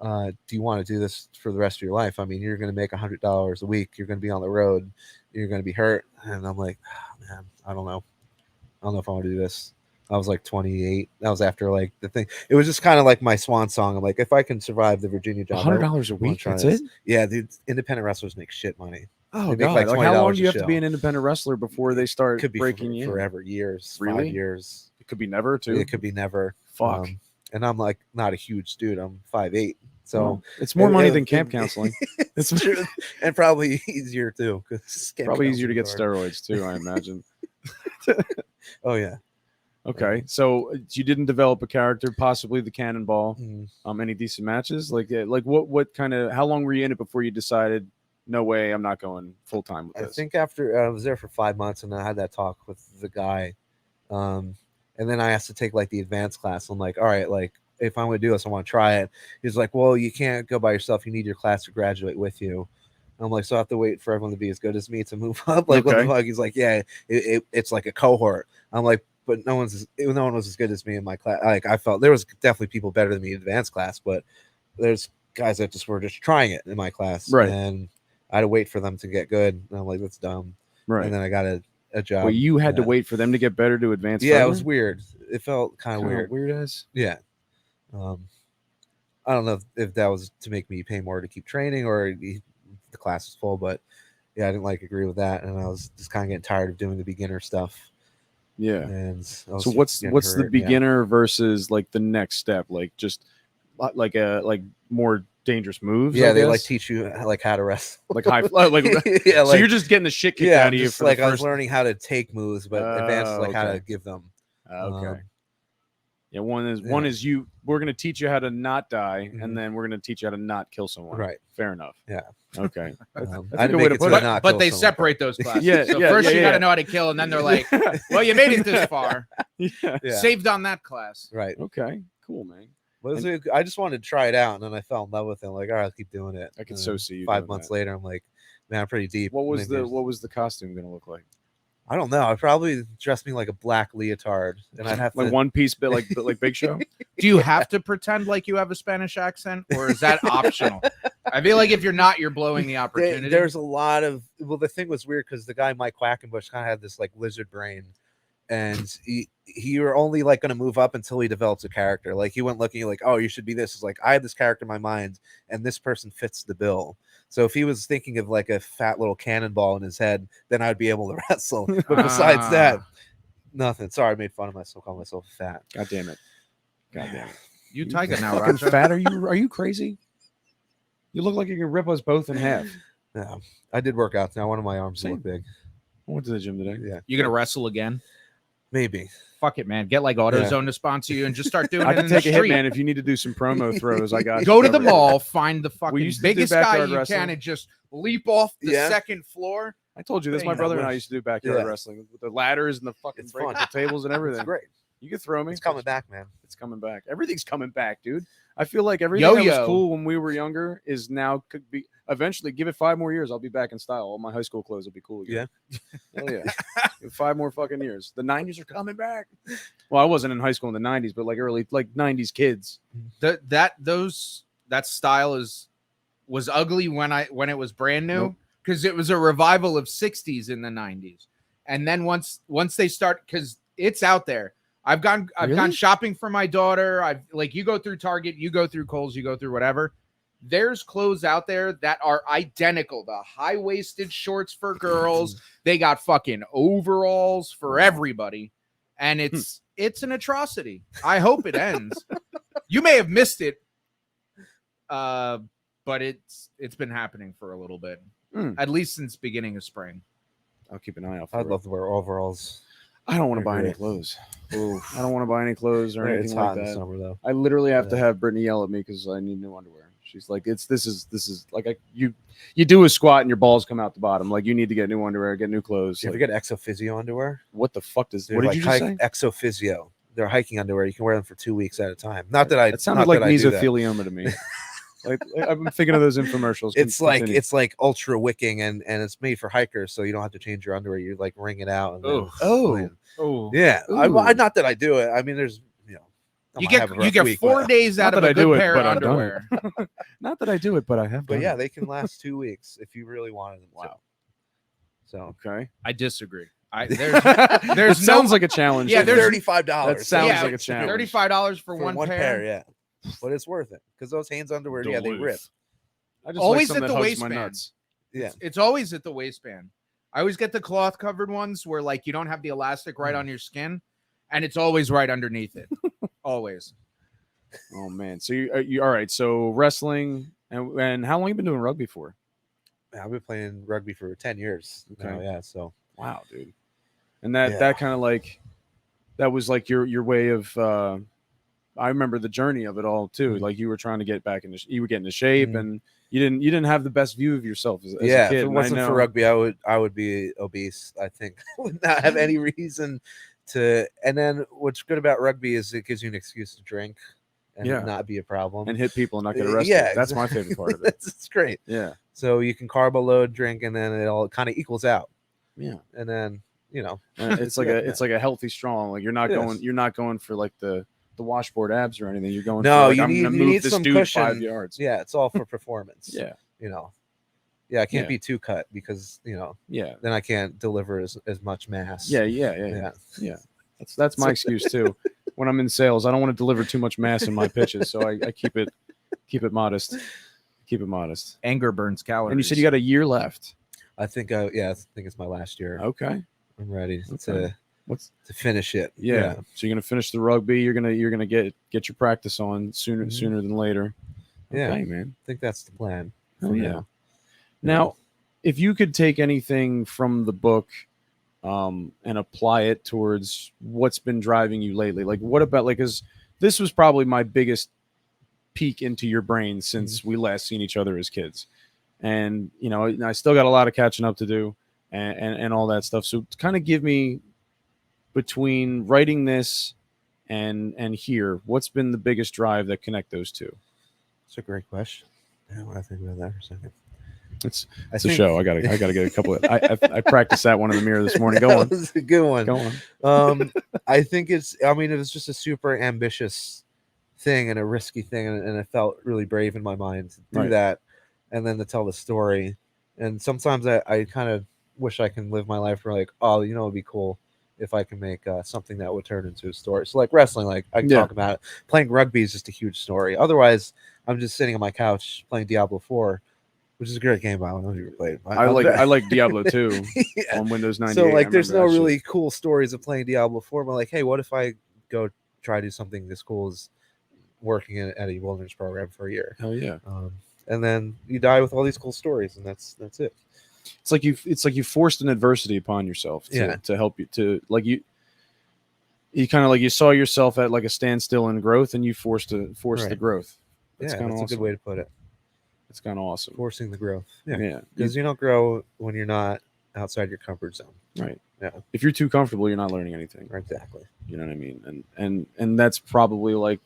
Do you want to do this for the rest of your life? I mean, you're going to make $100 a week. You're going to be on the road. You're going to be hurt." And I'm like, oh, man, I don't know. I don't know if I want to do this. I was like 28. That was after like the thing. It was just kind of like my swan song. I'm like, if I can survive the Virginia job, $100 a I wanna week. try That's this. it. Yeah, dude. Independent wrestlers make shit money. Oh They make god! like Like how long $20 do you a have to be show. an independent wrestler before they start Could be breaking you in? forever, years, Really? 5 years. It could be never too. It could be never. Fuck. And I'm like not a huge dude. I'm 5'8". So Well, it's more money than camp it- counseling. it's true, and probably easier too. 'cause camp Probably easier to get counseling's steroids too, I imagine. hard. Oh yeah. Okay, so you didn't develop a character, possibly the Cannonball. Mhm. Any decent matches? Like what kind of? How long were you in it before you decided? No way, I'm not going full time with I this. think after I was there for 5 months, and I had that talk with the guy, and then I asked to take like the advanced class. I'm like, all right, like if I'm going to do this, I want to try it. He's like, well, you can't go by yourself. You need your class to graduate with you. I'm like, so I have to wait for everyone to be as good as me to move up. Like, what Okay. the fuck? He's like, yeah, it's like a cohort. I'm like, but no one was as good as me in my class. Like, I felt there was definitely people better than me in advanced class, but there's guys that were just trying it in my class, Right. And I had to wait for them to get good. And I'm like, that's dumb. Right. And then I got a job. Well, you had to that- wait for them to get better to advance. Yeah, it further? was weird. It felt kind of weird. Weird as. Yeah. I don't know if that was to make me pay more to keep training or the class was full, but yeah, I didn't agree with that, and I was just kind of getting tired of doing the beginner stuff. Yeah. And I was So what's getting the hurt, yeah. beginner versus like the next step? Like just like more dangerous moves. Yeah, I they guess? teach you like how to wrestle. like high like. Yeah, So you're just getting the shit kicked yeah, out of you just for like the I was first. learning how to take moves, but advanced is like how okay. to give them. Okay. Yeah, one is you. We're gonna teach you how to not die, and then we're gonna teach you how to not kill someone. Right. Fair enough. Yeah. Okay. I a didn't good way make to it put to it. not But kill they someone. separate those classes. Yeah, so yeah, first yeah, you got to yeah. know how to kill, and then they're like, "Well, you made it this far. Yeah. Yeah. Saved on that class." Right. Okay. Cool, man. But I just wanted to try it out, and then I fell in love with it. Like, all right, I'll keep doing it. I could And so then see you 5 doing months that. later, I'm like, man, I'm pretty deep. What was Maybe the costume gonna look like? I don't know. I probably dressed me like a black leotard, and I'd have Like to one piece bit like Big Show. Do you have to pretend like you have a Spanish accent, or is that optional? I feel like if you're not, you're blowing the opportunity. There's a lot of the thing was weird because the guy Mike Quackenbush kind of had this like lizard brain, and he were only like going to move up until he develops a character. Like he went looking like, oh, you should be this. It's like I have this character in my mind, and this person fits the bill. So if he was thinking of like a fat little cannonball in his head, then I'd be able to wrestle. But besides that, nothing. Sorry, I made fun of myself, calling myself fat. God damn it. God damn it. you Tiger now, Fucking Roger. fat? Are you crazy? You look like you can rip us both in half. Yeah, I did work out. Now one of my arms Same. look big. I went to the gym today. Yeah, You gonna wrestle again? Maybe. Fuck it, man. Get like AutoZone to sponsor you and just start doing I it can in take the a hit, street. man. If you need to do some promo throws, I got you Go to the covered. mall, find the We fucking used to do biggest guy backyard you wrestling. can, and just leap off the Yeah. second floor. I told you this. My Dang, brother I and I wish. used to do backyard Yeah. wrestling with the ladders and the fucking It's breakable fun. tables and everything. It's great. You can throw me. It's coming back, man. It's coming back. Everything's coming back, dude. I feel like everything that was Yo-yo. cool when we were younger is now could be eventually. Give it 5 more years, I'll be back in style. All my high school clothes will be cool again. Hell yeah. Give it 5 more fucking years. The 90s are coming back. Well, I wasn't in high school in the 90s, but like early like 90s kids. That style was ugly when it was brand new Nope. because it was a revival of 60s in the 90s. And then once they start, because it's out there. I've gone Really? shopping for my daughter. I've like, you go through Target, you go through Kohl's, you go through whatever. There's clothes out there that are identical. The high-waisted shorts for girls. They got fucking overalls for everybody. And it's an atrocity. I hope it ends. You may have missed it. But it's been happening for a little bit. At least since beginning of spring. I'll keep an eye out for I'd it. love to wear overalls. I don't want to buy any Agree. clothes. I don't want to buy any clothes or It's anything hot like in the that. summer though. I literally have to Yeah. have Brittany yell at me because I need new underwear. She's like, this is like you do a squat and your balls come out the bottom. Like you need to get new underwear, get new clothes. Do you ever Like, get Exophysio underwear? what the fuck does They're what did like you just say? Exophysio. They're hiking underwear. You can wear them for 2 weeks at a time. Not that I. That sounded not like that I do that. mesothelioma to me. like I'm thinking of those infomercials. Continue. It's like ultra wicking and it's made for hikers, so you don't have to change your underwear. You like wring it out. And then Ugh. it's Oh. clean. Oh, Yeah. Ooh. I not that I do it. I mean, there's I you might have a rough get week, 4 but- days out Not of that a I good do it, pair but of I've done underwear. Not that I do it, but I have. But done yeah, it. they can last 2 weeks if you really wanted them. Wow. So Okay. I disagree. It There's sounds no like a challenge. Yeah, there's- $35. That sounds yeah, like a challenge. $35 for one pair. Yeah. But it's worth it because those Hanes underwear, yeah, they rip. I just Always like at something the that hugs my waistband. nuts. Yeah. It's always at the waistband. I always get the cloth covered ones where like you don't have the elastic right on your skin, and it's always right underneath it. Always. Oh man. So you all right? So wrestling and how long you been doing rugby for? I've been playing rugby for 10 years. Okay. Now, yeah. So Wow, dude. And that Yeah. kind of like that was like your way of I remember the journey of it all too. Mhm. Like you were trying to get back into you were getting into shape Mhm. and you didn't have the best view of yourself as yeah, a kid. if it and I wasn't for know- rugby, I would be obese. I think I would not have any reason to. And then what's good about rugby is it gives you an excuse to drink and Yeah. not be a problem. and hit people and not get arrested. Yeah, That's my favorite part of it. It's great. Yeah. So you can carb load, drink, and then it all kind of equals out. Yeah. And then And it's like good, it's like a healthy strong. Like you're not going for like the washboard abs or anything. You're going No, for like, you I'm need- gonna you move need this some dude cushion. 5 yards. yeah, it's all for performance. Yeah. Yeah, I can't Yeah. be too cut because Yeah. then I can't deliver as much mass. Yeah. That's my excuse too. When I'm in sales, I don't want to deliver too much mass in my pitches, so I keep it modest. Keep it modest. Anger burns calories. And you said you got a year left. I think it's my last year. Okay. I'm ready Okay. to finish it. Yeah. So you're gonna finish the rugby. You're gonna get your practice on Mhm. sooner than later. Yeah. Okay, man. I think that's the plan. Hell for yeah. now. Now, if you could take anything from the book and apply it towards what's been driving you lately, like what about like, because this was probably my biggest peek into your brain since we last seen each other as kids, and I still got a lot of catching up to do and all that stuff. So kind of give me between writing this and here, what's been the biggest drive that connect those two? It's a great question. Yeah, when I think about that for a second. It's I a think- show. I gotta get a couple of. I practiced that one in the mirror this morning. Go on. That was a good one. Go on. I think it was just a super ambitious thing and a risky thing, and it felt really brave in my mind to do Right. that, and then to tell the story. And sometimes I kind of wish I can live my life where like, oh, it'd be cool if I can make something that would turn into a story. So like wrestling, like I can Yeah. talk about it. Playing rugby is just a huge story. Otherwise, I'm just sitting on my couch playing Diablo 4, which is a great game. I don't know if you ever played. I like Diablo 2 Yeah. on Windows 98. So like, I there's no remember that really shit. cool stories of playing Diablo 4. But like, hey, what if I go try to do something as cool as working at a wilderness program for a year? Hell yeah. And then you die with all these cool stories, and that's it. It's like you forced an adversity upon yourself to, Yeah. to help you to like you kind of like you saw yourself at like a standstill in growth, and you forced the Right. growth. That's kind of a good way to put it. It's kind of awesome. Forcing the growth. Yeah. Because you don't grow when you're not outside your comfort zone. Right. Yeah. If you're too comfortable, you're not learning anything. Exactly. You know what I mean? And that's probably like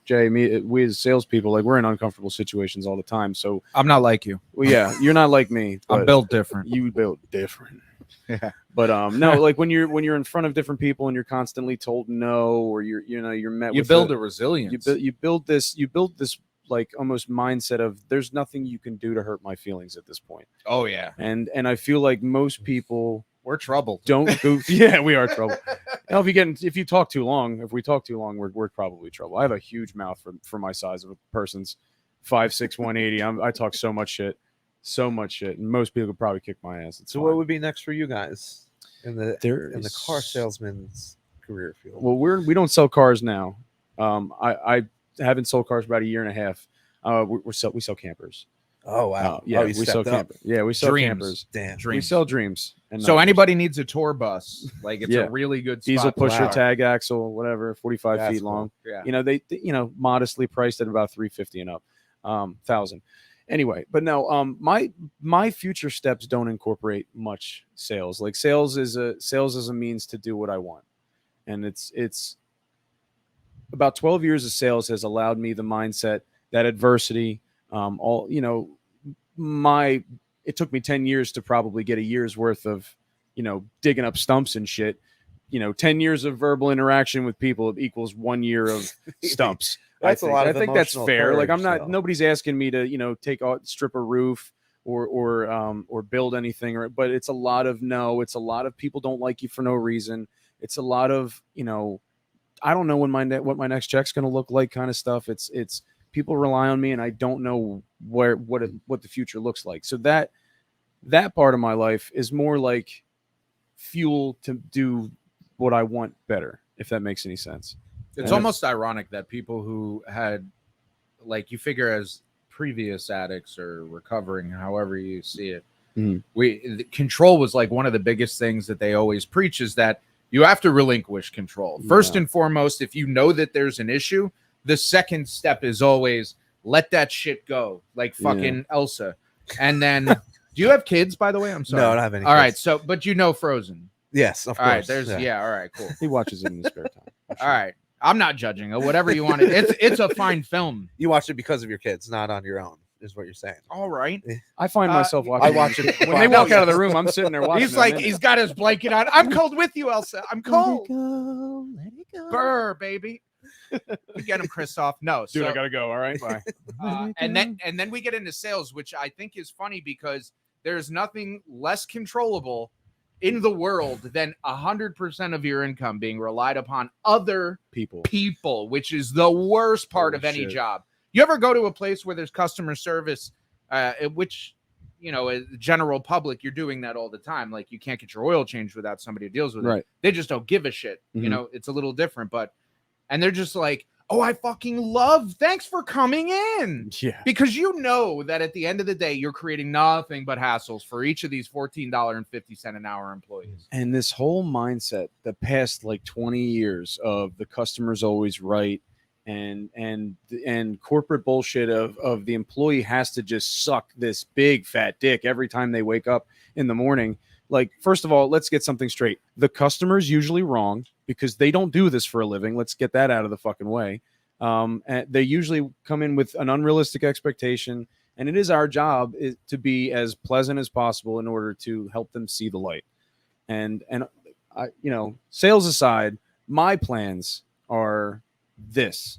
Jay, me, we as salespeople, like we're in uncomfortable situations all the time. So I'm not like you. well, yeah, you're not like me. I'm but built different. You built different. Yeah. But no, like when you're in front of different people and you're constantly told no, or you're met. You with build a resilience. You build this like almost mindset of there's nothing you can do to hurt my feelings at this point. Oh yeah. And I feel like most people We're trouble. don't goof. Yeah, we are trouble. If we talk too long, we're probably trouble. I have a huge mouth for my size of a person's 5'6", 180. I talk so much shit, and most people could probably kick my ass. So what would be next for you guys in the car salesman's career field? Well, we don't sell cars now. I haven't sold cars for about a year and a half. We sell campers. Oh wow! Yeah, we sell campers. Yeah, we sell Dreams. campers. Damn. We sell dreams. And So numbers. anybody needs a tour bus, like it's Yeah. a really good Diesel spot to pusher, start. tag axle, whatever, 45 That's feet cool. long. Yeah. You know, they modestly priced at about 350 and up, 1,000. Anyway, but no, my future steps don't incorporate much sales. Like sales is a means to do what I want, and it's about 12 years of sales has allowed me the mindset that adversity, it took me 10 years to probably get a year's worth of, digging up stumps and shit. 10 years of verbal interaction with people equals 1 year of stumps. That's a lot of I think that's emotional fair. Like courage, nobody's asking me to, strip a roof or build anything, but it's a lot of no. It's a lot of people don't like you for no reason. It's a lot of, I don't know what my next check's going to look like kind of stuff. It's people rely on me and I don't know what the future looks like. So that part of my life is more like fuel to do what I want better, if that makes any sense. It's almost ironic that people who had, like, you figure as previous addicts or recovering, however you see it, the control was like one of the biggest things that they always preach is that you have to relinquish control. First and foremost, if you know that there's an issue, the second step is always let that shit go, like fucking Elsa. And then, do you have kids, by the way? I'm sorry. No, I don't have any. All right, kids. so but Frozen. Yes, of All course. right, all right, cool. He watches it in his spare time. All right, I'm not judging. Whatever you want. It's a fine film. You watch it because of your kids, not on your own, is what you're saying. All right. I find myself watching. I watch it when they walk out of the room. I'm sitting there watching. He's like, them. he's got his blanket on. I'm cold with you, Elsa. I'm cold. Let it go. Burr, baby. We get him, Christoph. No, Dude, so, I gotta go. All right, bye. and then we get into sales, which I think is funny because there's nothing less controllable in the world than 100% of your income being relied upon other people, which is the worst part Holy of any shit. job. You ever go to a place where there's customer service, which, general public, you're doing that all the time. Like you can't get your oil changed without somebody who deals with Right. it. They just don't give a shit. Mhm. It's a little different, and they're just like, oh, I fucking love, thanks for coming in. Yeah. Because you know that at the end of the day, you're creating nothing but hassles for each of these $14.50 an hour employees. And this whole mindset, the past like 20 years of the customer's always right, and corporate bullshit of the employee has to just suck this big fat dick every time they wake up in the morning. Like, first of all, let's get something straight. The customer's usually wrong because they don't do this for a living. Let's get that out of the fucking way. And they usually come in with an unrealistic expectation, and it is our job to be as pleasant as possible in order to help them see the light. And I, sales aside, my plans are this,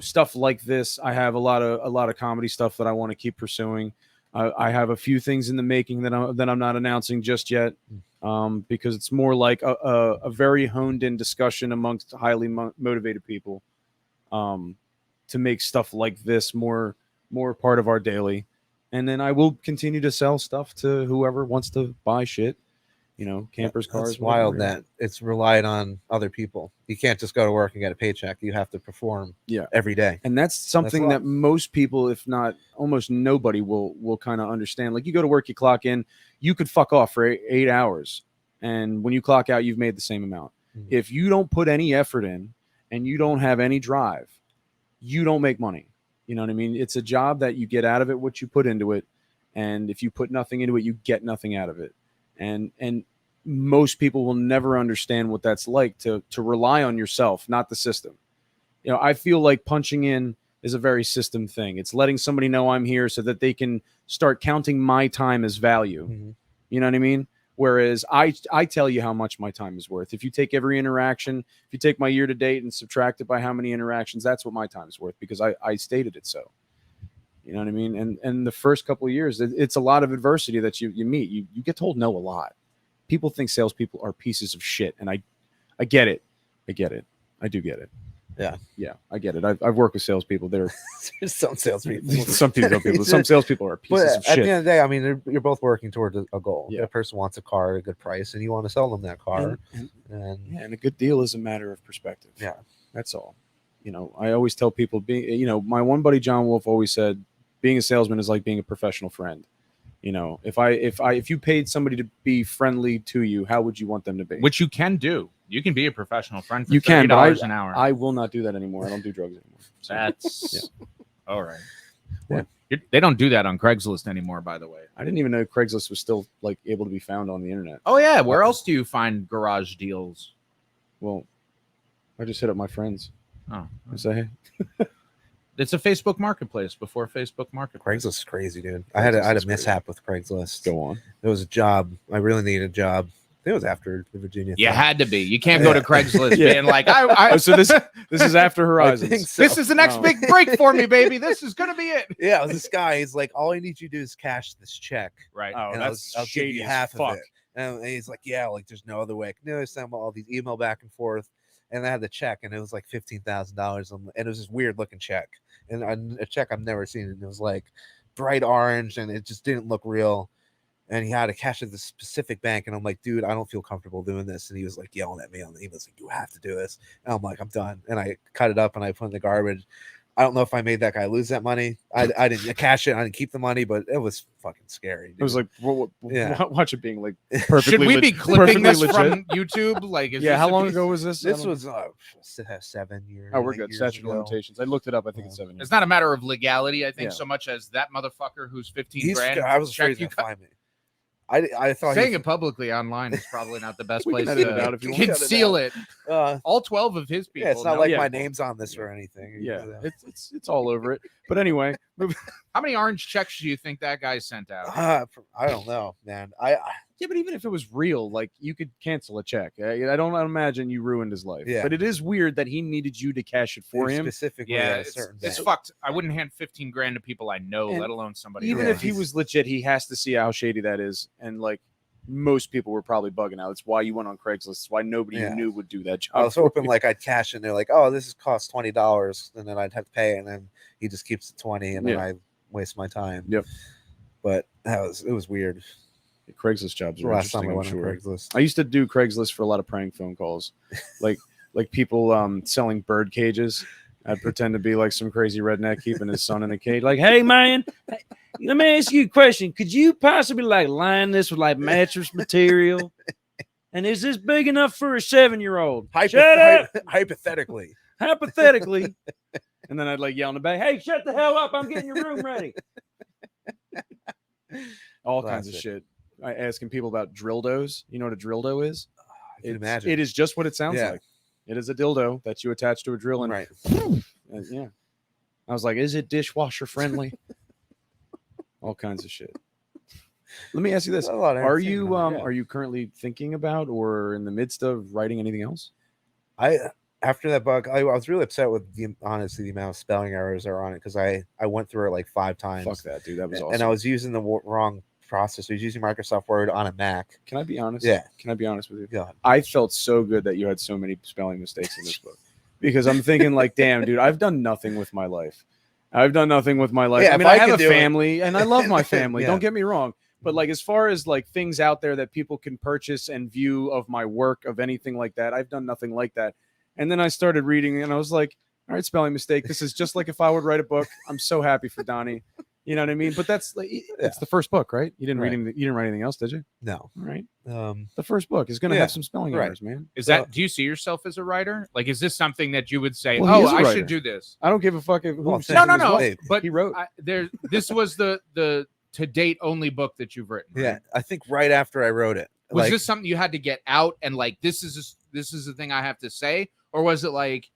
stuff like this. I have a lot of comedy stuff that I want to keep pursuing. I have a few things in the making that I'm not announcing just yet, because it's more like a very honed in discussion amongst highly motivated people, to make stuff like this more part of our daily. And then I will continue to sell stuff to whoever wants to buy shit, campers, cars. It's wild whatever. that it's relied on other people. You can't just go to work and get a paycheck. You have to perform every day. And that's something that most people, if not almost nobody, will kind of understand. Like, you go to work, you clock in, you could fuck off for 8 hours, and when you clock out, you've made the same amount. If you don't put any effort in and you don't have any drive, you don't make money. You know what I mean? It's a job that you get out of it what you put into it. And if you put nothing into it, you get nothing out of it. And most people will never understand what that's like to rely on yourself, not the system. You know, I feel like punching in is a very system thing. It's letting somebody know I'm here so that they can start counting my time as value. You know what I mean? Whereas I tell you how much my time is worth. If you take every interaction, if you take my year to date and subtract it by how many interactions, that's what my time is worth because I stated it so. You know what I mean? And the first couple of years, it's a lot of adversity that you meet. You get told no a lot. People think salespeople are pieces of shit, and I get it. I get it. I do get it. Yeah, I get it. I've worked with salespeople. There's some salespeople. Some salespeople are pieces of shit. At the end of the day, I mean, you're both working toward a goal. Yeah. A person wants a car at a good price, and you want to sell them that car. And a good deal is a matter of perspective. Yeah, that's all. You know, I always tell people, my one buddy John Wolf always said, being a salesman is like being a professional friend. You know, if you paid somebody to be friendly to you, how would you want them to be? Which you can do. You can be a professional friend for $30 an hour. I will not do that anymore. I don't do drugs anymore. So, that's all right. Yeah. They don't do that on Craigslist anymore, by the way. I didn't even know Craigslist was still like able to be found on the internet. Oh yeah, where else do you find garage deals? Well, I just hit up my friends. Oh, I say, hey. It's a Facebook Marketplace before Facebook Marketplace. Craigslist is crazy, dude. I had a mishap with Craigslist. Go on. It was a job. I really needed a job. I think it was after the Virginia You thing. had to be. You can't go to Craigslist being like, so this is after Horizons. So. This is the next big break for me, baby. This is gonna be it. Yeah, it was this guy. He's like, all I need you to do is cash this check. Right. Oh, and that's I'll give shady you as half fuck. of it. And he's like, yeah, like there's no other way. I can do this. Send all these email back and forth. And I had the check, and it was like $15,000, and it was this weird looking check, and a check I've never seen. And it was like bright orange, and it just didn't look real. And he had to cash at this specific bank, and I'm like, dude, I don't feel comfortable doing this. And he was like yelling at me on the email, like, you have to do this. And I'm like, I'm done. And I cut it up and I put it in the garbage. I don't know if I made that guy lose that money. I didn't cash it. I didn't keep the money, but it was fucking scary. Dude. It was like, Yeah. watch it being like perfectly. Should we be clipping this legit. from YouTube? Like, is Yeah, this how a long piece- ago was this? This was 7 years. Oh, we're I think, good. years Statute of ago. limitations. I looked it up. I think it's 7 years. It's not a matter of legality, I think, Yeah. so much as that motherfucker who's 15 He's, grand. I was check afraid you to find me. I thought saying it publicly online is probably not the best We place can to edit it out if you want. conceal it. uh, All 12 of his people. yeah, it's not know. like Yeah. my name's on this or anything. Yeah, it's all over it. But anyway, How many orange checks do you think that guy sent out? I don't know, man. yeah, but even if it was real, like you could cancel a check. I don't imagine you ruined his life. Yeah. But it is weird that he needed you to cash it for him. specifically Yeah, at a it's certain it's bank. fucked. I wouldn't hand 15 grand to people I know, And let alone somebody. Even Yeah. if he was legit, he has to see how shady that is. And like most people were probably bugging out. It's why you went on Craigslist. It's why nobody you Yeah. knew would do that job. I was hoping like I'd cash in. They're like, oh, this is cost $20, and then I'd have to pay, and then he just keeps the 20, and then Yeah. I waste my time. Yep. But it was weird. Craigslist jobs The are last time interesting, I I'm went on sure. Craigslist. I used to do Craigslist for a lot of prank phone calls, like people selling bird cages. I'd pretend to be like some crazy redneck keeping his son in a cage. Like, hey man, let me ask you a question. Could you possibly like line this with like mattress material? And is this big enough for a 7-year-old? Shut up. Hypothetically. Hypothetically. And then I'd like yell in the back, hey, shut the hell up. I'm getting your room ready. All kinds of Classic. shit. I asking people about dildos. You know what a dildo is? I can imagine. It is just what it sounds Yeah. like. It is a dildo that you attach to a drill and Right. yeah. I was like, is it dishwasher friendly? All kinds of shit. Let me ask you this: There's a lot of Are entertainment you on it, yeah. are you currently thinking about or in the midst of writing anything else? After that book, I was really upset with honestly the amount of spelling errors that are on it because I went through it like 5 times. Fuck that, dude. That was awesome. And I was using the wrong process. I was using Microsoft Word on a Mac. Can I be honest? Yeah. Can I be honest with you? Yeah. I felt so good that you had so many spelling mistakes in this book because I'm thinking like, damn, dude, I've done nothing with my life. I've done nothing with my life. Yeah, I if mean, I I have could a do it- family and I love my family. Yeah. Don't get me wrong. But like, as far as like things out there that people can purchase and view of my work of anything like that, I've done nothing like that. And then I started reading and I was like, all right, spelling mistake. This is just like if I would write a book. I'm so happy for Donny. You know what I mean? But that's like, it's the first book, right? You didn't read anything, you didn't write anything else, did you? No. All right. The The first book is going to have some spelling errors, man. Is that? Do you see yourself as a writer? Like, is this something that you would say? Well, he oh, is a I write should do this. I don't give a fuck if Well, says No, it no, was no. what But he wrote. This was the to date only book that you've written. Right? Yeah, I think right after I wrote it. Was like, this something you had to get out and like this is the thing I have to say, or was it like,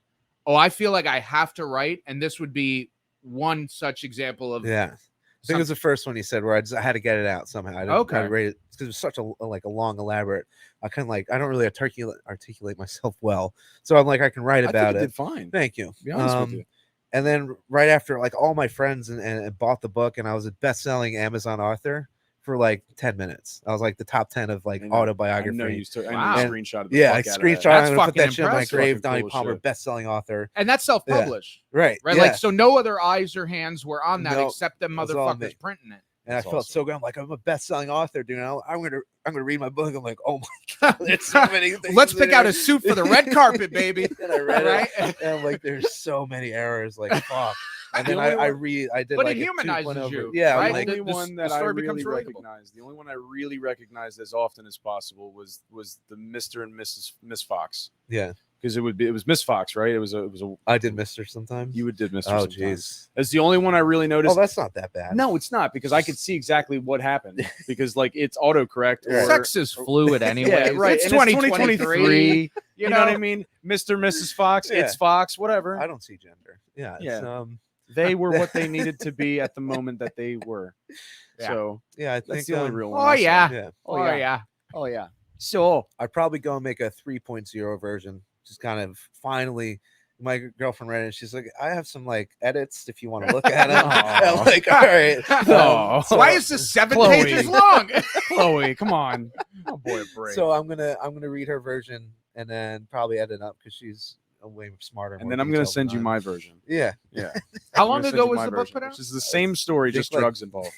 oh, I feel like I have to write, and this would be one such example of Yeah. I think it was the first one he said where I had to get it out somehow. I didn't try to rate it because it was such a long, elaborate. I kind of like I don't really articulate myself well, so I'm like I can write about I think it. Did fine. Thank you. To be honest with you. And then right after, like all my friends and bought the book, and I was a best-selling Amazon author for like 10 minutes. I was like the top 10 of like autobiography. I know you Wow. screenshotted the Yeah, I fuck out of that. screenshot. That's I'm gonna put that fucking shit on my impressive. grave. Fucking Donny cool Palmer, shit. best-selling author. and that's self-published, Right. right? Yeah. Like, so no other eyes or hands were on that No, except them that's all me. motherfuckers printing it. And That's I felt awesome. so good. I'm like, I'm a best-selling author, dude. I'm gonna read my book. I'm like, oh my god, there's so many things. Let's in pick out there. a suit for the red carpet, baby. And I read Right? it, and I'm like, there's so many errors. Like, fuck. And The then only I did But like it a humanizes 2.0 you, Yeah, right? I'm like, The only the one that I story really becomes relatable. recognized, the only one I really recognized as often as possible was the Mr. and Miss Fox, yeah, because it was Miss Fox, right? It was a I did Mister sometimes. you did Mr. Oh sometimes. jeez. That's the only one I really Oh, noticed. that's not that bad. No, it's not, because I could see exactly what happened, because like it's autocorrect. Right. Or, Sex is fluid anyway. yeah, right. It's and 2023. You know what I mean? Mr. Mrs. Fox, Yeah. it's Fox, whatever. I don't see gender. Yeah, it's, Yeah. They were what they needed to be at the moment that they were. Yeah. So yeah, I that's think the only real one. Oh I saw. yeah. yeah. Oh yeah. Oh yeah. So I'd probably go and make a 3.0 version. Just kind of finally, my girlfriend read it. And she's like, I have some like edits if you want to look at them. I'm like, all right. Oh. Why is this 7 Chloe. pages long? Chloe, come on. Oh boy, a break. So I'm gonna read her version and then probably edit up because she's way smarter. and more then I'm gonna detailed send than you I am. my version. Yeah, Yeah. How I'm long gonna send ago you was my the book version, put out? which is the same story, Just just like- drugs involved.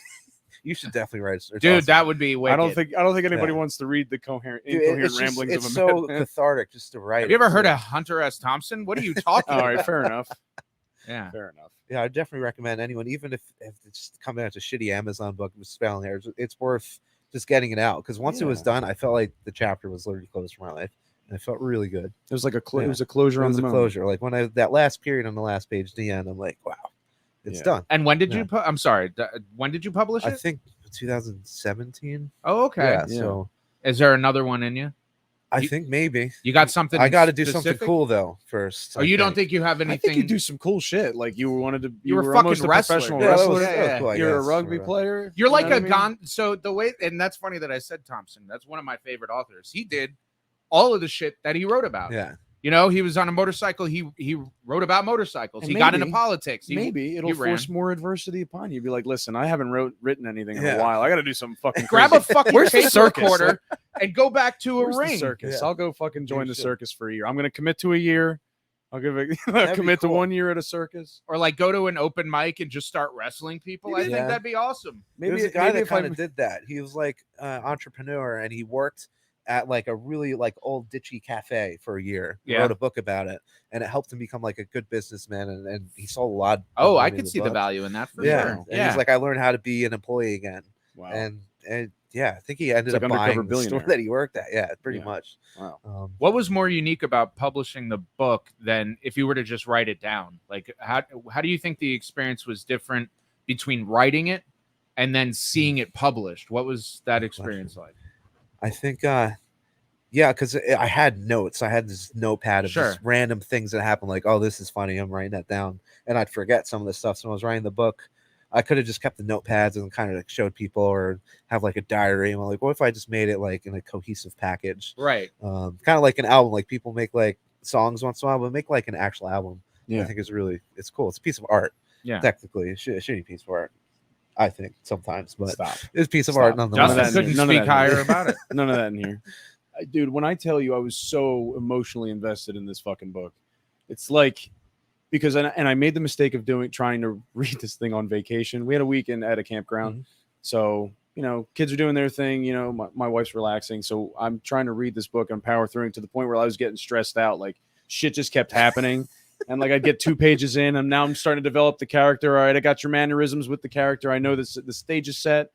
you should definitely write it. It's Dude, awesome. that would be wicked. I don't think anybody Yeah. wants to read the coherent, Dude, incoherent it's just- ramblings it's of a so man. cathartic just to write. Have you ever it, heard too. of Hunter S. Thompson? What are you talking All about? right, fair enough. Yeah. Fair enough. Yeah, I definitely recommend anyone, even if it's coming out as a shitty Amazon book with spelling errors, it's worth just getting it out because once it was Yeah. done, I felt like the chapter was literally closed for my life, and it felt really good. It was like a Yeah. it was a closure It on was the a moment. closure. Like when that last period on the last page, the end, I'm like, wow, it's Yeah. done. And when did Yeah. you put? I'm sorry. When did you publish I it? think 2017. Oh, okay. Yeah, Yeah. so Is there another one in you? I You- think maybe You got something? I got to do specific? something cool though first. Oh, you don't think you have I anything? think you do some cool shit. Like you wanted to. You were were fucking almost a wrestler. professional Yeah, that wrestler. was- Yeah, that was yeah. cool, I You're a guess, rugby or- player. You're You like know what a I mean? Gon. So the way, and that's funny that I said Thompson. That's one of my favorite authors. He did all of the shit that he wrote about. Yeah, You know, he was on a motorcycle. He wrote about motorcycles. And He got into maybe- politics. Maybe it'll ran. force more adversity upon you. Be like, listen, I haven't written anything in Yeah. a while. I got to do something fucking. Grab crazy. a fucking Where's the tape circus? recorder and go back to a Where's the ring. circus. Yeah. I'll go fucking join You the should. circus for a year. I'm going to commit to a year. I'll give it That'd be commit to cool. 1 year at a circus. Or like go to an open mic and just start wrestling people. I Maybe- think Yeah. that'd be awesome. there was Maybe a guy that if I kind of did that. He was like an entrepreneur, and he worked at like a really like old ditchy cafe for a year. He Yeah. wrote a book about it, and it helped him become like a good businessman, and he sold a lot. of Oh, I money in could see the book. value in that for Yeah, sure. and Yeah. he's like, I learned how to be an employee again, Wow. and yeah, I think he ended It's like up undercover buying the store billionaire. that he worked at. Yeah, pretty Yeah. much. Wow. What was more unique about publishing the book than if you were to just write it down? Like how do you think the experience was different between writing it and then seeing it published? What was that experience like? I think, yeah, because I had notes. I had this notepad of Sure. just random things that happened. Like, oh, this is funny. I'm writing that down, and I'd forget some of the stuff. So when I was writing the book, I could have just kept the notepads and kind of like showed people, or have like a diary. And I'm like, what if I just made it like in a cohesive package, Right. kind of like an album? Like people make like songs once in a while, but make like an actual album. Yeah. I think it's cool. It's a piece of art. Yeah. Technically, a shitty piece of art. I think sometimes, but Stop. it's a piece of Stop. art nonetheless. Justin couldn't none of speak that higher here. about it. None of that in here. Dude, when I tell you I was so emotionally invested in this fucking book, it's like because I made the mistake of trying to read this thing on vacation. We had a weekend at a campground. Mhm. So, kids are doing their thing, my wife's relaxing. So I'm trying to read this book and power through to the point where I was getting stressed out. Like shit just kept happening. And like I'd get 2 pages in, and now I'm starting to develop the character. All right, I got your mannerisms with the character. I know the stage is set.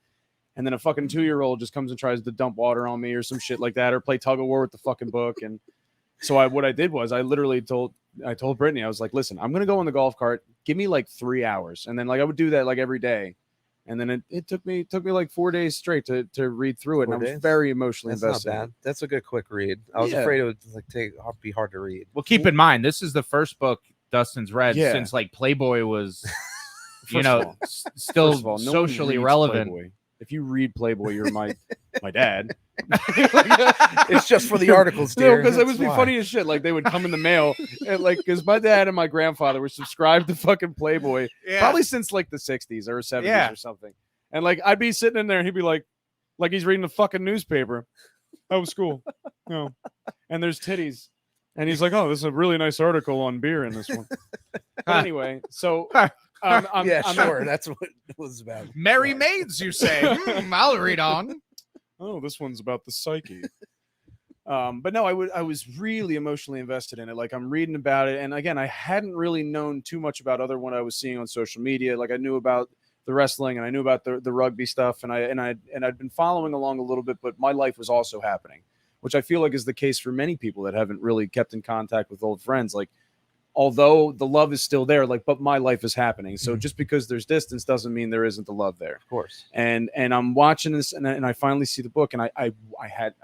And then a fucking 2-year-old just comes and tries to dump water on me or some shit like that, or play tug of war with the fucking book. And so what I did was I literally told Brittany, I was like, listen, I'm gonna go on the golf cart. Give me like 3 hours, and then like I would do that like every day. And then it took me like 4 days straight to read through it, 4 and I days? was very emotionally That's invested. not bad. That's a good quick read. I was afraid it would like be hard to read. Well, keep in mind, this is the first book Dustin's read Yeah. since like Playboy was, First of all- still first of all, no one socially reads relevant. Playboy. If you read Playboy, you're my dad. It's just for the articles, No, dear. because it That's would be why. funny as shit. Like they would come in the mail, and like because my dad and my grandfather were subscribed to fucking Playboy probably since like the 60s or 70s or something. And like I'd be sitting in there, and he'd be like he's reading the fucking newspaper. That was cool. No, and there's titties, and he's like, oh, this is a really nice article on beer in this one. But anyway, so. Sure. That's what it was about. Merry maids, you say? I'll read on. Oh, this one's about the psyche. But no, I was really emotionally invested in it. Like I'm reading about it, and again, I hadn't really known too much about other one I was seeing on social media. Like I knew about the wrestling, and I knew about the rugby stuff, and I'd been following along a little bit, but my life was also happening, which I feel like is the case for many people that haven't really kept in contact with old friends. Like, although the love is still there, like, but my life is happening. So just because there's distance doesn't mean there isn't the love there. Of course. And I'm watching this, and I finally see the book, and I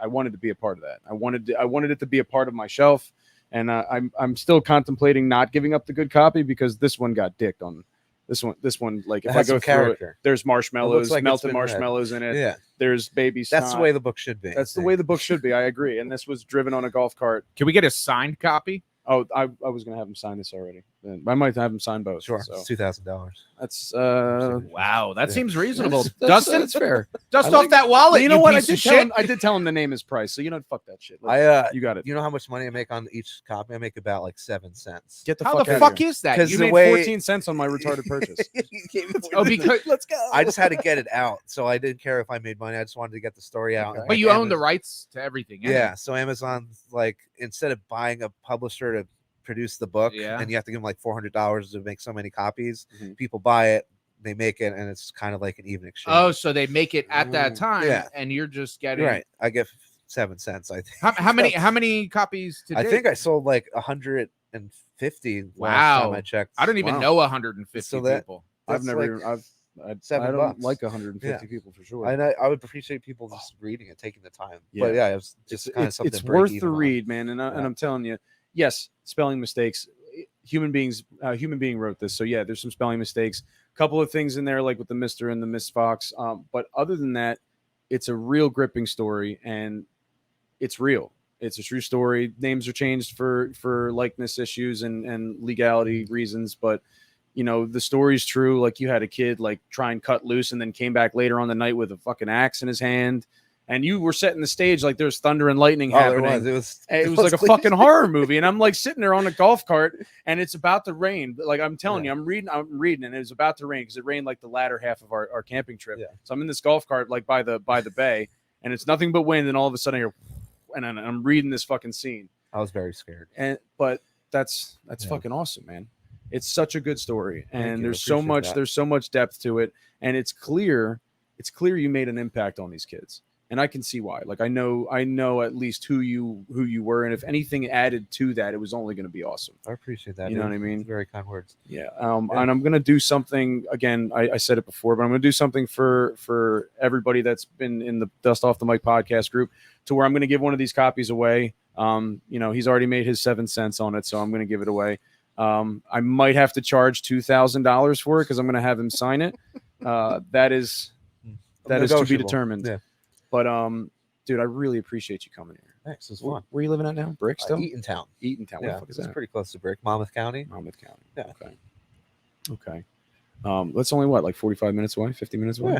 wanted to be a part of that. I wanted it to be a part of my shelf, and I'm still contemplating not giving up the good copy because this one got dicked on. This one, like if I go through it, there's marshmallows, like melted marshmallows in it. Yeah, there's baby snot. that's the way the book should be. That's the way the book should be. I agree. And this was driven on a golf cart. Can we get a signed copy? Oh, I was gonna have him sign this already. I might have him sign both. Sure, So. it's $2,000. That's Wow, that seems reasonable. Dustin, Dustin, that's fair. dust I off like- that wallet. You know what? piece of shit. I did tell him the name is price. So fuck that shit. You got it. You know how much money I make on each copy? I make about like 7 cents. Get the How fuck the out fuck of here. is that? 'Cause You the made way- 14 cents on my retarded purchase. Oh, because Let's go. I just had to get it out, so I didn't care if I made money. I just wanted to get the story out. Okay. but you own the rights to everything. Yeah, so Amazon, like, instead of buying a publisher to produce the book, Yeah. and you have to give them like $400 to make so many copies, Mhm. people buy it, they make it, and it's kind of like an even exchange. Oh, so they make it at that Ooh. time, Yeah. and you're just getting right. I get 7 cents. I think. How many copies today? I think I sold like 150 last Wow. time I checked. I don't even Wow. know 150 So that- people. I've That's never. like I $7. don't like 150 people for sure. And I would appreciate people just reading it, taking the time. Yeah. But yeah, it was just kind of something. It's to break worth even the on. read, man. And I'm telling you, yes, spelling mistakes. Human being wrote this, so yeah, there's some spelling mistakes. A couple of things in there, like with the Mr. and the Miss Fox. But other than that, it's a real gripping story, and it's real. It's a true story. Names are changed for likeness issues and legality reasons, but the story's true. Like, you had a kid like try and cut loose, and then came back later on the night with a fucking axe in his hand. And you were setting the stage like there's thunder and lightning happening. It was Like a fucking horror movie. And I'm like sitting there on a golf cart, and it's about to rain. Like, I'm telling you, I'm reading, and it was about to rain because it rained like the latter half of our camping trip. Yeah. So I'm in this golf cart like by the bay, and it's nothing but wind. And all of a sudden I hear, and I'm reading this fucking scene. I was very scared. But that's fucking awesome, man. It's such a good story, and you. there's so Appreciate much that. there's so much depth to it, and it's clear you made an impact on these kids. And I can see why. Like, I know at least who you were, and if anything added to that, it was only going to be awesome. I appreciate that. You know dude. what I mean? Very kind words. Yeah. And I'm going to do something again. I said it before, but I'm going to do something for everybody that's been in the Dust Off the Mic podcast group, to where I'm going to give one of these copies away. He's already made his 7 cents on it, so I'm going to give it away. I might have to charge $2,000 for it because I'm going to have him sign it. That is to be Negotiable. determined. Yeah. But dude, I really appreciate you coming here. Thanks. It was fun. Where are you living at now? Brick still? Eatontown. Eatontown. What Yeah, the fuck is it's that? pretty close to Brick. Monmouth County. Monmouth County. Yeah. Okay. That's only what, like 45 minutes away, 50 minutes away?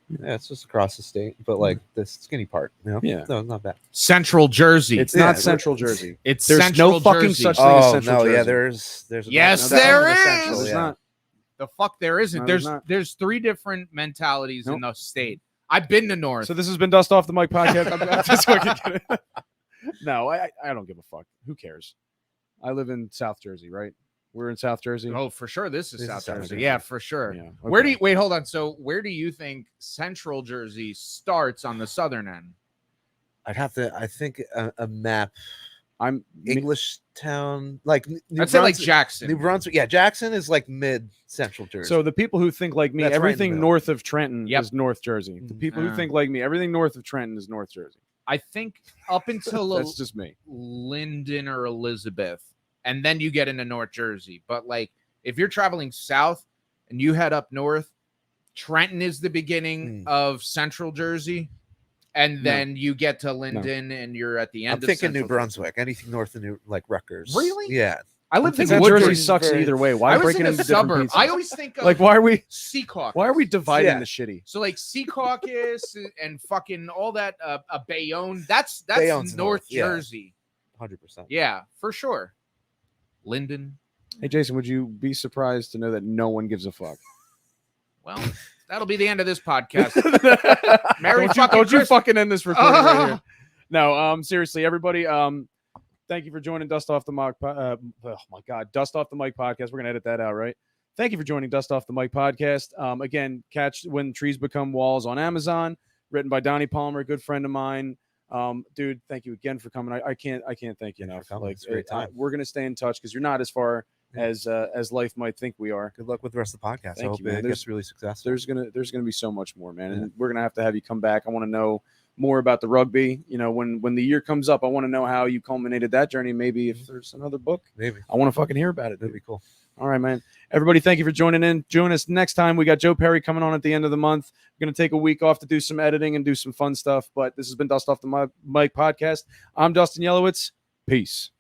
Yeah, it's just across the state, but like the skinny part. Yeah. No, it's not bad. Central Jersey. It's Yeah, not we're- Central Jersey. It's There's Central no fucking Jersey. such thing as Central no, Jersey. yeah, there's Yes, no, there that's is. Central, There's yeah. not. The fuck there isn't. No, there's there's not. there's 3 different mentalities in Nope. the state. I've been to North. So this has been Dust Off the Mic podcast. I'm just fucking kidding. No, I don't give a fuck. Who cares? I live in South Jersey, right? We're in South Jersey. Oh, for sure. This is This is South South Jersey. Jersey. Yeah, for sure. Yeah. Where do okay. you wait? Hold on. So, where do you think Central Jersey starts on the southern end? I'd have to. I think a map. I'm English town, like New I'd say like Brunswick- Jackson. New Brunswick. Yeah, Jackson is like mid Central Jersey. So the people who think like me, That's right in the everything middle. north of Trenton Yep. is North Jersey. The Mhm. people who Ah. think like me, everything north of Trenton is North Jersey. I think up until That's just me. Linden or Elizabeth, and then you get into North Jersey. But like, if you're traveling south and you head up north, Trenton is the beginning of Central Jersey, and No. then you get to Linden, and you're at the end. I'm of thinking New Central Brunswick, anything north of New, like Rutgers. Really? Yeah. I lived in Central Woodbridge. Jersey sucks very- either way. Why I was breaking in a into different suburb. pizzas? I always think of like why are we Secaucus. dividing Yeah. the shitty? So like Secaucus and fucking all that Bayonne. That's Bayonne's North north, yeah. Jersey. 100%. Yeah, for sure. Linden. Hey Jason, would you be surprised to know that no one gives a fuck? Well, that'll be the end of this podcast. Merry don't fucking you Christmas. fucking end this recording right here. No, seriously, everybody. Thank you for joining Dust Off the Mic. Oh my God, Dust Off the Mic podcast. We're gonna edit that out, right? Thank you for joining Dust Off the Mic podcast. Again, catch When Trees Become Walls on Amazon, written by Donny Palmer, a good friend of mine. Dude, thank you again for coming. I can't thank you Thanks for enough. coming. Like, It's a great time. we're gonna stay in touch because you're not as far as life might think we are. Good luck with the rest of the podcast. Thank I hope you, man. it gets really successful. There's gonna be so much more, man, Yeah. and we're gonna have you come back. I want to know more about the rugby. You know, when the year comes up, I want to know how you culminated that journey. Maybe if there's another book, Maybe. I want to fucking hear about it. That'd Dude. be cool. All right, man. Everybody, thank you for joining in. Join us next time. We got Joe Perry coming on at the end of the month. We're gonna take a week off to do some editing and do some fun stuff. But this has been Dust Off the Mic podcast. I'm Dustin Yelowitz. Peace.